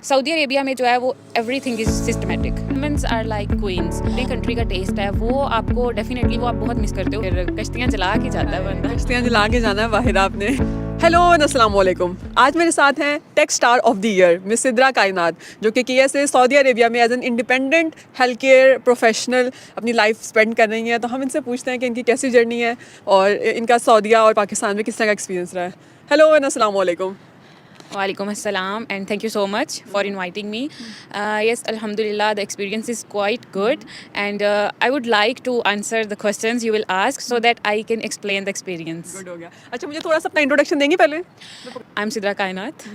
Saudi Arabia में जो है वो everything is systematic. Womens are like queens. अपनी कंट्री का टेस्ट है वो आपको डेफिनेटली वो आप बहुत मिस करते हो। फिर कश्तियाँ जला के जाता है बंदा। कश्तियाँ जला के जाना है वाहिद आपने। हेलो अस्सलाम वालेकुम। आज मेरे साथ हैं tech star of the year miss Sidra Kainat, जो कि KSA सऊदी अरेबिया में as an independent health care professional अपनी लाइफ स्पेंड कर रही हैं। तो हम इनसे पूछते हैं कि इनकी कैसी जर्नी है और इनका सऊदीया और पाकिस्तान में किस तरह का एक्सपीरियंस रहा है। हेलो अस्सलाम वालेकुम। Walaikum assalam, and thank you so much for inviting me. Yes, alhamdulillah, the experience is quite good, and I would like to answer the questions you will ask so that I can explain the experience. Good हो गया। अच्छा, मुझे थोड़ा सा अपना introduction देंगे पहले? I'm Sidra Kainat.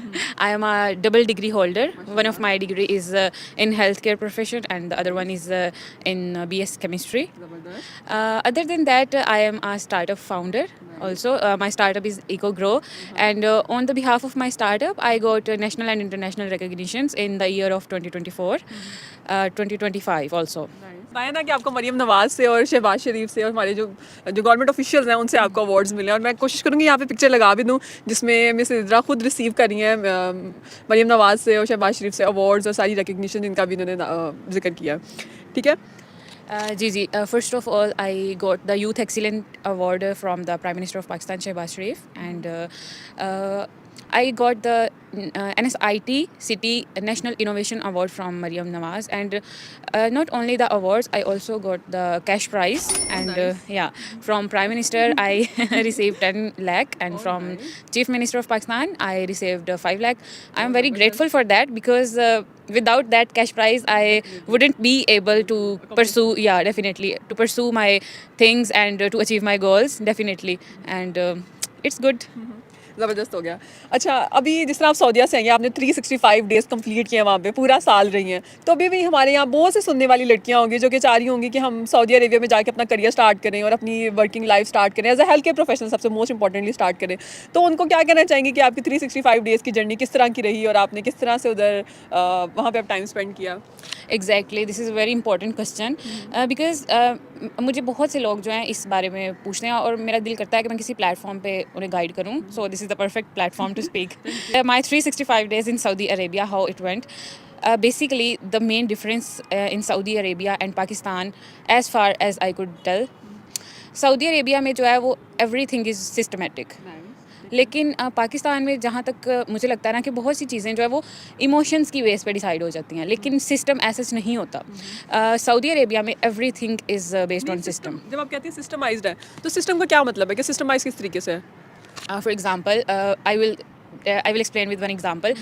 I am a double degree holder. One of my degree is in healthcare profession, and the other one is in BS chemistry. Other than that, I am a startup founder. Also, my startup is EcoGrow, and on the behalf of my startup, I got national and international recognitions in the year of 2024, 2025 also. बताया ना कि आपको मरियम नवाज से और शहबाज शरीफ से और हमारे जो गवर्नमेंट ऑफिशियल्स हैं उनसे आपको अवार्ड्स मिले। और मैं कोशिश करूँगी यहाँ पे पिक्चर लगा भी दूँ जिसमें मिस सिद्रा खुद रिसीव करी हैं मरियम नवाज से और शहबाज शरीफ से अवार्ड्स और सारी रिकग्निशन जिनका भी इन्होंने जिक्र किया। ठीक है। जी first of all, I got the Youth Excellent Award from the Prime Minister of Pakistan, Shehbaz Sharif, and I got the NSIT City National Innovation Award from Maryam Nawaz, and not only the awards, I also got the cash prize, and from Prime Minister I received 10 lakh, and from Chief Minister of Pakistan I received 5 lakh. I am very grateful for that because without that cash prize I wouldn't be able to pursue definitely to pursue my things and to achieve my goals definitely, and it's good. ज़बरदस्त हो गया। अच्छा, अभी जिस तरह आप सऊदीया से आई हैं, आपने 365 डेज़ कंप्लीट किए हैं वहाँ पे, पूरा साल रही हैं, तो अभी भी हमारे यहाँ बहुत से सुनने वाली लड़कियाँ होंगी जो कि चाह रही होंगी कि हम सऊदी अरेबिया में जाके अपना करियर स्टार्ट करें और अपनी वर्किंग लाइफ स्टार्ट करें as a health care professional, सबसे मोस्ट इंपॉर्टेंटली स्टार्ट करें। तो उनको क्या कहना चाहेंगे कि आपकी 365 डेज़ की जर्नी किस तरह की रही और आपने किस तरह से उधर वहाँ पर टाइम स्पेंड किया? Exactly, this is very important question because मुझे बहुत से लोग जो हैं इस बारे में पूछते हैं और मेरा दिल करता है कि मैं किसी प्लेटफॉर्म पे उन्हें गाइड करूं, so this is the perfect platform to speak. My 365 days in Saudi Arabia, how it went. Basically, the main difference in Saudi Arabia and Pakistan, as far as I could tell, Saudi Arabia में जो है वो everything is systematic. लेकिन पाकिस्तान में जहाँ तक मुझे लगता है ना कि बहुत सी चीज़ें जो है वो इमोशंस की बेस पे डिसाइड हो जाती हैं, लेकिन सिस्टम ऐसा नहीं होता। सऊदी अरेबिया में everything is based on system. जब आप कहते हैं सिस्टमाइज्ड है, तो सिस्टम का क्या मतलब है कि सिस्टमाइज किस तरीके से है? For example, I will explain with one example.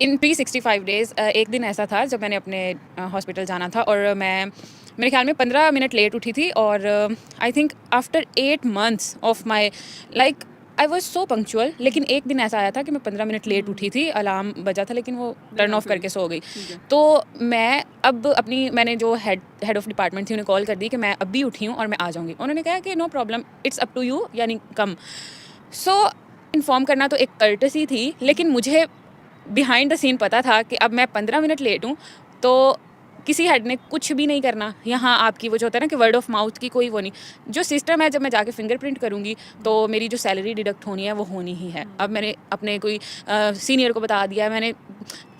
In 365 days एक दिन ऐसा था जब मैंने अपने हॉस्पिटल जाना था और मेरे ख्याल में 15 मिनट लेट उठी थी, और I think after 8 months of my like I was so punctual. लेकिन एक दिन ऐसा आया था कि मैं 15 मिनट लेट उठी थी, अलार्म बजा था लेकिन वो टर्न ऑफ करके सो गई। तो मैंने जो हेड ऑफ डिपार्टमेंट थी उन्हें कॉल कर दी कि मैं अभी उठी हूँ और मैं आ जाऊँगी। उन्होंने कहा कि no problem, it's up to you, यानी कम। सो इन्फॉर्म करना तो एक कर्टसी थी, लेकिन मुझे बिहाइंड द सीन पता था कि अब मैं 15 मिनट लेट हूँ तो किसी हेड ने कुछ भी नहीं करना। यहाँ आपकी वो जो होता है ना कि वर्ड ऑफ माउथ की कोई वो नहीं, जो सिस्टम है, जब मैं जाके फिंगरप्रिंट करूँगी तो मेरी जो सैलरी डिडक्ट होनी है वो होनी ही है। अब मैंने अपने कोई सीनियर को बता दिया है, मैंने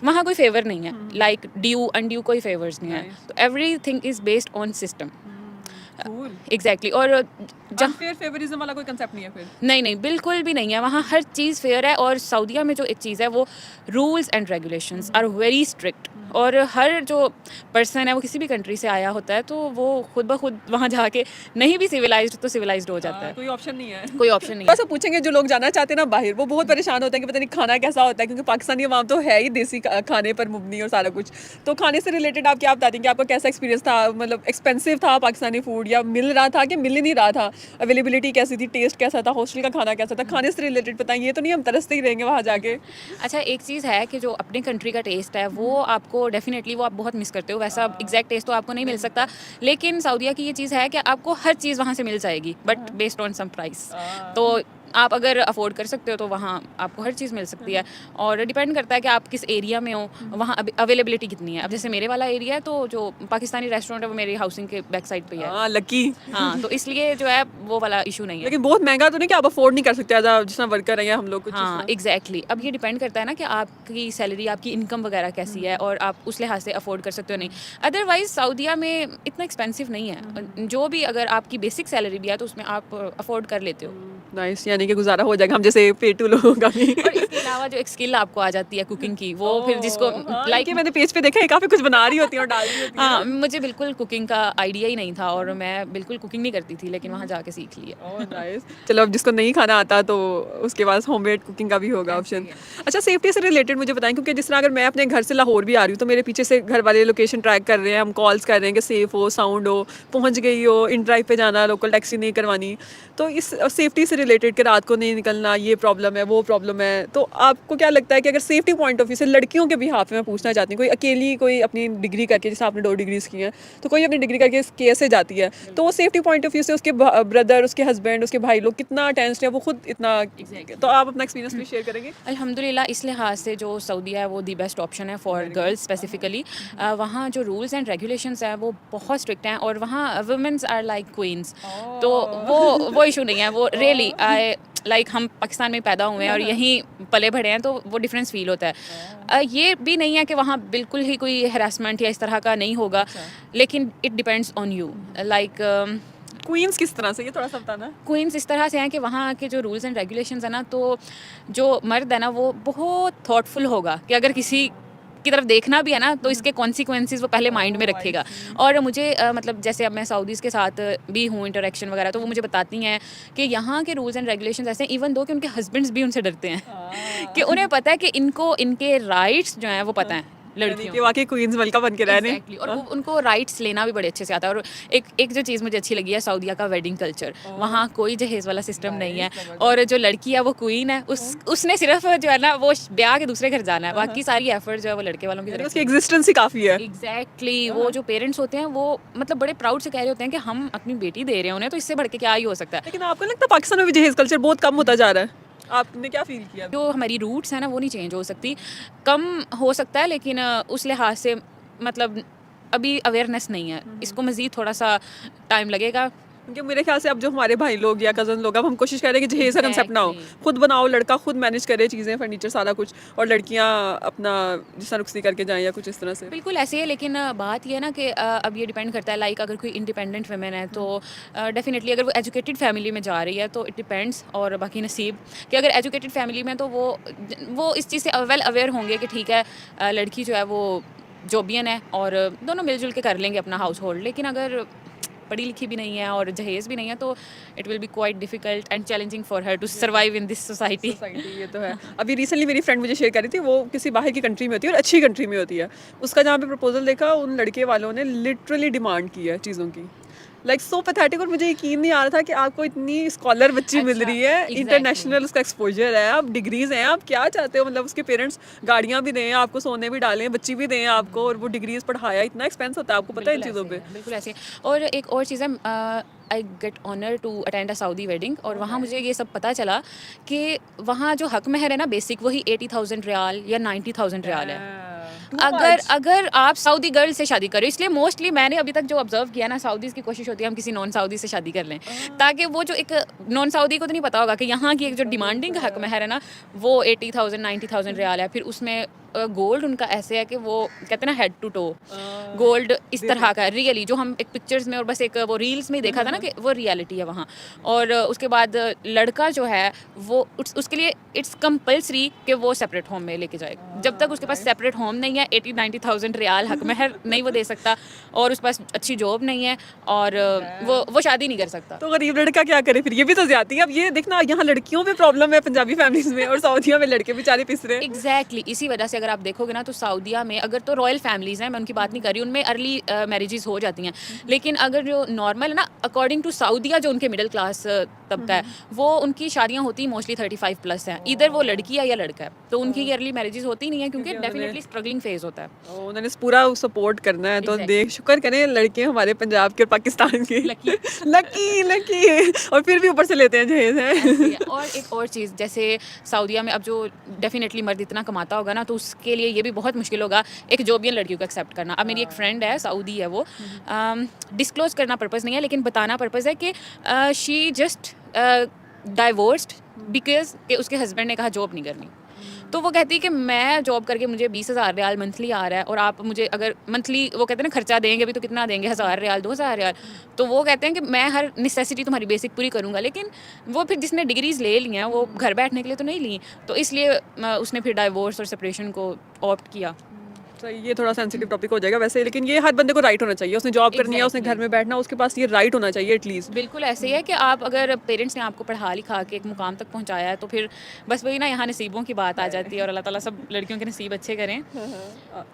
वहाँ कोई फेवर नहीं है, लाइक ड्यू अनड्यू कोई फेवर्स नहीं है, तो everything is based on system. Exactly. और जब फेवरिज्म वाला कोई कंसेप्ट नहीं है फिर? नहीं, बिल्कुल भी नहीं है। वहाँ हर चीज़ फेयर है, और सऊदीया में जो एक चीज़ है वो rules and regulations are very strict. और हर जो पर्सन है वो किसी भी कंट्री से आया होता है तो वो खुद ब खुद वहाँ जाके नहीं भी सिविलाइज्ड तो सिविलाइज्ड हो जाता है। कोई ऑप्शन नहीं है। कोई ऑप्शन नहीं है। बस पूछेंगे जो लोग जाना चाहते हैं ना बाहर, वो बहुत परेशान होते हैं कि पता नहीं खाना कैसा होता है, क्योंकि पाकिस्तानी अवाम तो है ही देसी खाने पर मुबनी और सारा कुछ। तो खाने से रिलेटेड आप क्या बताते हैं कि आपका कैसा एक्सपीरियंस था? मतलब एक्सपेंसिव था पाकिस्तानी फूड, या मिल रहा था कि मिल ही नहीं रहा था? अवेलेबिलिटी कैसी थी? टेस्ट कैसा था? हॉस्टल का खाना कैसा था? खाने से रिलेटेड बताएं, ये तो नहीं हम तरसते ही रहेंगे वहाँ जाके। अच्छा, एक चीज़ है कि जो अपने कंट्री का टेस्ट है वो आपको डेफिनेटली वो आप बहुत मिस करते हो। वैसा एग्जैक्ट टेस्ट तो आपको नहीं मिल सकता, लेकिन सऊदीया की ये चीज़ है कि आपको हर चीज़ वहाँ से मिल जाएगी, but based on some price. तो आप अगर अफोर्ड कर सकते हो तो वहाँ आपको हर चीज़ मिल सकती है, और डिपेंड करता है कि आप किस एरिया में हो, वहाँ अवेलेबिलिटी कितनी है। अब जैसे मेरे वाला एरिया है तो जो पाकिस्तानी रेस्टोरेंट है वो मेरी हाउसिंग के बैक साइड पे ही है। हाँ, लकी। हाँ, तो इसलिए जो है वो वाला इशू नहीं है। लेकिन बहुत महंगा तो नहीं कि आप अफोर्ड नहीं कर सकते एज अ जितना वर्कर है या हम लोग कुछ इस हाँ, तरह? एग्जैक्टली अब ये डिपेंड करता है ना कि आपकी सैलरी, आपकी इनकम वगैरह कैसी है और आप उस लिहाज से अफोर्ड कर सकते हो नहीं। अदरवाइज सऊदीया में इतना एक्सपेंसिव नहीं है, जो भी अगर आपकी बेसिक सैलरी भी है तो उसमें आप अफोर्ड कर लेते हो। नाइस, यानी कि गुजारा हो जाएगा हम जैसे पेटू लोगों का भी। और इसके अलावा जो एक स्किल आपको आ जाती है कुकिंग की, वो फिर जिसको हाँ, लाइक इनके मैंने पेज पे देखा है काफी कुछ बना रही होती है और डाल रही होती है। हाँ, मुझे बिल्कुल कुकिंग का आइडिया ही नहीं था और मैं बिल्कुल कुकिंग नहीं करती थी, लेकिन वहाँ जाके सीख लिया। Oh nice. चलो अब जिसको नहीं खाना आता तो उसके पास होममेड कुकिंग का भी होगा ऑप्शन। अच्छा, सेफ्टी से रिलेटेड मुझे बताएं, क्योंकि जिस तरह अगर मैं अपने घर से लाहौर भी आ रही हूँ तो मेरे पीछे से घर वाले लोकेशन ट्रैक कर रहे हैं, हम कॉल्स कर रहे हैं कि सेफ हो, साउंड हो, पहुँच गई हो, इन ड्राइव पे जाना, लोकल टैक्सी नहीं करवानी। तो इस सेफ्टी से रिलेटेड कि रात को नहीं निकलना, ये प्रॉब्लम है, वो प्रॉब्लम है, तो आपको क्या लगता है कि अगर सेफ्टी पॉइंट ऑफ व्यू से लड़कियों के भी हाथ में मैं पूछना चाहती हूँ, कोई अकेली कोई अपनी डिग्री करके, जैसे आपने 2 डिग्रीज की हैं, तो कोई अपनी डिग्री करके इस केस से जाती है, तो वो सेफ्टी पॉइंट ऑफ व्यू से उसके ब्रदर, उसके हस्बैंड, उसके भाई लोग कितना अटेंस्ड है, वो खुद इतना, तो आप अपना एक्सपीरियंस भी शेयर करेंगे? अल्हम्दुलिल्लाह इस लिहाज से जो सऊदीया है वो दी बेस्ट ऑप्शन है फॉर गर्ल्स स्पेसिफिकली। वहाँ जो रूल्स एंड रेगुलेशंस हैं वो बहुत स्ट्रिक्ट हैं और वहाँ वुमेन्स आर लाइक क्वींस, तो वो इशू नहीं है। वो रियली आई लाइक हम पाकिस्तान में पैदा हुए हैं और यहीं पले बढ़े हैं, तो वो डिफरेंस फील होता है। ये भी नहीं है कि वहाँ बिल्कुल ही कोई हरासमेंट या इस तरह का नहीं होगा, लेकिन it depends on you. Like queens किस तरह से, ये थोड़ा सा बताना। क्वींस इस तरह से हैं कि वहाँ के जो रूल्स एंड रेगुलेशंस है ना, तो जो मर्द है ना वो बहुत थॉटफुल होगा कि अगर किसी की तरफ देखना भी है ना तो इसके कॉन्सिक्वेंसेस वो पहले माइंड में रखेगा। और मुझे मतलब जैसे अब मैं सऊदीज़ के साथ भी हूँ इंटरेक्शन वगैरह, तो वो मुझे बताती हैं कि यहाँ के रूल्स एंड रेगुलेशंस ऐसे हैं, इवन दो कि उनके हस्बैंड्स भी उनसे डरते हैं कि उन्हें पता है कि इनको इनके राइट्स जो हैं वो पता हैं लड़कियों कि वाकई क्वींस मलका बन के रहने। Exactly. और उनको राइट्स लेना भी बड़े अच्छे से आता है। और एक जो चीज़ मुझे अच्छी लगी है सऊदीया का वेडिंग कल्चर, वहाँ कोई जहेज़ वाला सिस्टम नहीं है, और जो लड़की है वो क्वीन है, उसने सिर्फ जो है ना वो ब्याह के दूसरे घर जाना है, बाकी सारी एफर्ट जो है वो लड़के वालों की तरफ उसकी एग्जिस्टेंस ही काफी है। एग्जैक्टली। वो जो पेरेंट्स होते हैं वो मतलब बड़े प्राउड से कह रहे होते हैं कि हम अपनी बेटी दे रहे हैं उन्हें, तो इससे बढ़ के क्या ही हो सकता है। लेकिन आपको नहीं लगता पाकिस्तान में भी जहेज कल्चर बहुत कम होता जा रहा है? आपने क्या फील किया? जो हमारी रूट्स है ना वो नहीं चेंज हो सकती, कम हो सकता है, लेकिन उस लिहाज से मतलब अभी अवेयरनेस नहीं है, इसको मज़ीद थोड़ा सा टाइम लगेगा। क्योंकि मेरे ख्याल से अब जो हमारे भाई लोग या कजन लोग, अब हम कोशिश कर रहे हैं कि जहेज का कंसेप्ट ना हो, Exactly. खुद बनाओ, लड़का खुद मैनेज करे चीज़ें, फर्नीचर सारा कुछ, और लड़कियां अपना जिस तरह रुखसी करके जाएं या कुछ इस तरह से। बिल्कुल ऐसे ही है, लेकिन बात ये है ना कि अब ये डिपेंड करता है, लाइक अगर कोई इंडिपेंडेंट वुमेन है तो डेफिनेटली अगर वो एजुकेटेड फैमिली में जा रही है तो इट डिपेंड्स, और बाकी नसीब कि अगर एजुकेटेड फैमिली में तो वो इस चीज़ से वेल अवेयर होंगे कि ठीक है लड़की जो है वो जॉबियन है और दोनों मिलजुल के कर लेंगे अपना हाउस होल्ड। लेकिन अगर पढ़ी लिखी भी नहीं है और जहेज़ भी नहीं है तो it will be quite difficult and challenging for her to survive in this society. ये तो है। अभी रिसेंटली मेरी फ्रेंड मुझे शेयर कर रही थी, वो किसी बाहर की कंट्री में होती है और अच्छी कंट्री में होती है, उसका जहाँ पे प्रपोजल देखा उन लड़के वालों ने लिटरली डिमांड की है चीज़ों की, लाइक सो पैथेटिक। और मुझे यकीन नहीं आ रहा था कि आपको इतनी स्कॉलर बच्ची मिल रही है, exactly. इंटरनेशनल उसका एक्सपोजर है, आप डिग्रीज हैं, आप क्या चाहते हो, मतलब उसके पेरेंट्स गाड़ियाँ भी दें आपको, सोने भी डालें, बच्ची भी दें आपको, और वो डिग्रीज पढ़ाया, इतना एक्सपेंस होता है, आपको पता है इन चीज़ों पे। बिल्कुल ऐसे। और एक और चीज़ है, I get honour to attend a Saudi wedding, और वहाँ मुझे ये सब पता चला कि वहाँ जो हक महर है ना बेसिक, वही 80,000 रियाल या 90,000 रियाल है। अगर आप सऊदी गर्ल से शादी करो, इसलिए मोस्टली मैंने अभी तक जो ऑब्जर्व किया ना, सऊदीज़ की कोशिश होती है हम किसी नॉन सऊदी से शादी कर लें, ताकि वो जो एक नॉन सऊदी को तो नहीं पता होगा कि यहाँ की एक जो डिमांडिंग हक महर है ना वो 80,000 90,000 रियाल है। फिर उसमें गोल्ड उनका ऐसे है कि वो कहते हैं ना हेड टू टो गोल्ड इस तरह का है, रियली जो हम एक पिक्चर्स में और बस एक वो रील्स में ही देखा था ना कि वो रियलिटी है वहाँ। और उसके बाद लड़का जो है वो उसके लिए इट्स कंपल्सरी कि वो सेपरेट होम में लेके जाएगा। जब तक उसके पास सेपरेट होम नहीं है 80-90,000 रियाल हक महर नहीं वो दे सकता, और उसके पास अच्छी जॉब नहीं है, और वो शादी नहीं कर सकता। तो गरीब लड़का क्या करे फिर? ये भी तो ज्यादती है। अब ये देखना, यहाँ लड़कियों पे प्रॉब्लम है पंजाबी फैमिलीज में, और सऊदिया में लड़के बेचारे पिस रहे हैं। एग्जैक्टली इसी वजह से अगर आप देखोगे ना तो सऊदीया में अगर तो रॉयल फैमिलीज़ हैं, मैं उनकी बात नहीं कर रही, उनमें अर्ली मैरिजेस हो जाती हैं, लेकिन अगर जो नॉर्मल है ना अकॉर्डिंग टू सऊदीया जो उनके मिडिल क्लास तबका है वो उनकी शादियाँ होती मोस्टली 35 प्लस हैं, इधर वो लड़की है या लड़का है, तो उनकी अर्ली मैरिजेस होती नहीं है क्योंकि क्योंकि उन्होंने- डेफिनेटली स्ट्रगलिंग फेज होता है। उन्होंने पूरा सपोर्ट करना है, तो Exactly. देख शुक्र करें लड़के हमारे पंजाब के और पाकिस्तान के Lucky. लकी लकी, और फिर भी ऊपर से लेते हैं जहेज ऐसे ही है। है। और एक और चीज़, जैसे सऊदीया में अब जो डेफिनेटली मर्द इतना कमाता होगा ना, तो उसके लिए ये भी बहुत मुश्किल होगा एक जॉबियन लड़कियों को एक्सेप्ट करना। अब मेरी एक फ्रेंड है, सऊदी है वो, डिस्क्लोज करना पर्पज़ नहीं है लेकिन बताना पर्पज़ है कि शी जस्ट डाइवोर्स्ड बिकॉज कि उसके हस्बैंड ने कहा जॉब नहीं करनी। तो वो कहती है कि मैं जॉब करके मुझे 20,000 रियाल मंथली आ रहा है और आप मुझे अगर मंथली वो कहते हैं ना खर्चा देंगे भी तो कितना देंगे, 1,000 रियाल 2,000 रियाल, तो वो कहते हैं कि मैं हर नेसेसिटी तुम्हारी बेसिक पूरी करूँगा। लेकिन वो फिर जिसने डिग्रीज ले ली हैं वो घर बैठने के लिए तो नहीं ली, तो इसलिए उसने फिर डाइवोर्स और सेपरेशन को ऑप्ट किया। तो ये थोड़ा सेंसिटिव टॉपिक हो जाएगा वैसे, लेकिन ये हर बंदे को राइट होना चाहिए, उसने जॉब करनी है, उसने घर में बैठना, उसके पास ये राइट होना चाहिए एटलीस्ट। बिल्कुल ऐसे ही है कि आप अगर पेरेंट्स ने आपको पढ़ा लिखा के एक मुकाम तक पहुंचाया है तो फिर बस वही ना, यहाँ नसीबों की बात आ जाती है और अल्लाह ताला सब लड़कियों के नसीब अच्छे करें।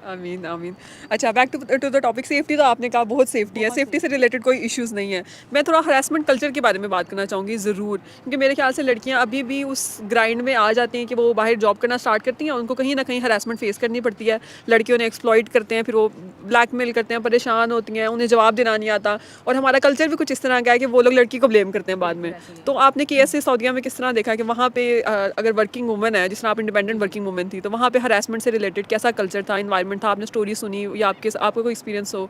आमीन आमीन। अच्छा, back to the topic safety, तो आपने कहा बहुत सेफ्टी है, सेफ्टी से रिलेटेड कोई इश्यूज नहीं है। मैं थोड़ा हरासमेंट कल्चर के बारे में बात करना चाहूँगी ज़रूर, क्योंकि मेरे ख्याल से लड़कियाँ अभी भी उस ग्राइंड में आ जाती हैं कि वो बाहर जॉब करना स्टार्ट करती हैं, उनको कहीं ना कहीं हरासमेंट फेस करनी पड़ती है, लड़कियों ने एक्सप्लॉइट करते हैं, फिर वो ब्लैकमेल करते हैं, परेशान होती हैं, उन्हें जवाब देना नहीं आता, और हमारा कल्चर भी कुछ इस तरह का है कि वो लोग लड़की को ब्लेम करते हैं बाद में। तो आपने केस सऊदीया में किस तरह देखा कि वहाँ पे अगर वर्किंग वूमन है, जिस तरह आप इंडिपेंडेंट वर्किंग वूमन थी, तो वहाँ पे हरासमेंट से रिलेटेड कैसा कल्चर था, इन्वायरमेंट था, आपने स्टोरी सुनी या आपका कोई एक्सपीरियंस हो?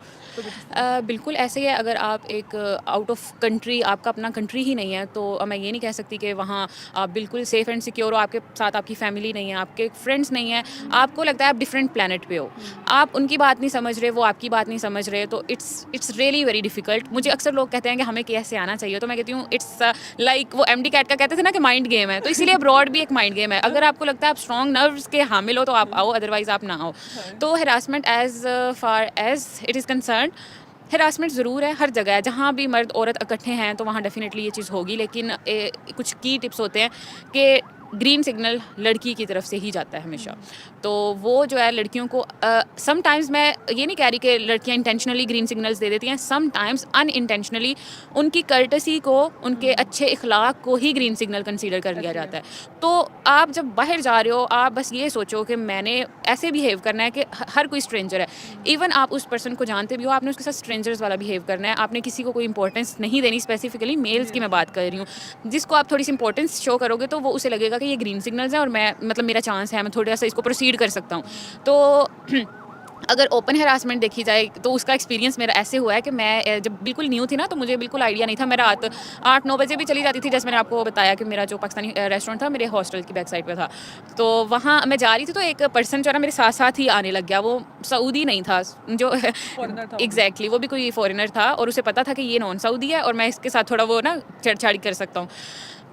बिल्कुल ऐसे ही है। अगर आप एक आउट ऑफ कंट्री, आपका अपना कंट्री ही नहीं है, तो मैं ये नहीं कह सकती कि वहाँ आप बिल्कुल सेफ़ एंड सिक्योर हो, आपके साथ आपकी फैमिली नहीं है, आपके फ्रेंड्स नहीं हैं, आपको लगता है आप डिफरेंट प्लानट पे हो, आप उनकी बात नहीं समझ रहे, वो आपकी बात नहीं समझ रहे, तो इट्स रियली वेरी डिफ़िकल्ट। मुझे अक्सर लोग कहते हैं कि हमें कैसे आना चाहिए, तो मैं कहती हूँ इट्स लाइक वो एमडी कैट का कहते थे ना कि माइंड गेम है, तो इसीलिए अब्रॉड भी एक माइंड गेम है। अगर आपको लगता है आप स्ट्रॉन्ग नर्व्स के हामिल हो तो आप आओ, अदरवाइज़ आप ना आओ। तो harassment as far as it is concern, harassment ज़रूर है हर जगह है, जहाँ भी मर्द औरत इकट्ठे हैं तो वहाँ डेफिनेटली ये चीज़ होगी, लेकिन कुछ की टिप्स होते हैं कि ग्रीन सिग्नल लड़की की तरफ से ही जाता है हमेशा, तो वो जो है लड़कियों को समटाइम्स, मैं ये नहीं कह रही कि लड़कियाँ इंटेंशनली ग्रीन सिग्नल्स दे देती हैं, समटाइम्स अनइंटेंशनली उनकी कर्टसी को, उनके अच्छे इखलाक को ही ग्रीन सिग्नल कंसीडर कर लिया जाता है। तो आप जब बाहर जा रहे हो, आप बस ये सोचो कि मैंने ऐसे बिहेव करना है कि हर कोई स्ट्रेंजर है, इवन आप उस पर्सन को जानते भी हो, आपने उसके साथ स्ट्रेंजर्स वाला बिहेव करना है, आपने किसी को कोई इंपॉर्टेंस नहीं देनी, स्पेसिफिकली मेल्स की मैं बात कर रही हूँ। जिसको आप थोड़ी सी इंपॉर्टेंस शो करोगे तो वो उसे लगेगा कि ये ग्रीन सिग्नल्स हैं और मैं मतलब मेरा चांस है, मैं थोड़ा सा इसको प्रोसीड कर सकता हूँ। तो अगर ओपन हरासमेंट देखी जाए तो उसका एक्सपीरियंस मेरा ऐसे हुआ है कि मैं जब बिल्कुल न्यू थी ना, तो मुझे बिल्कुल आइडिया नहीं था, मैं रात 8-9 बजे भी चली जाती थी, जैसे मैंने आपको बताया कि मेरा जो पाकिस्तानी रेस्टोरेंट था मेरे हॉस्टल की बैक साइड पे था, तो वहाँ मैं जा रही थी तो एक पर्सन जो है ना मेरे साथ साथ ही आने लग गया। वो सऊदी नहीं था, जो Foreigner था वो। एग्जैक्टली वो भी कोई फॉरेनर था, और उसे पता था कि ये नॉन सऊदी है और मैं इसके साथ थोड़ा वो ना छेड़छाड़ी कर सकता हूँ।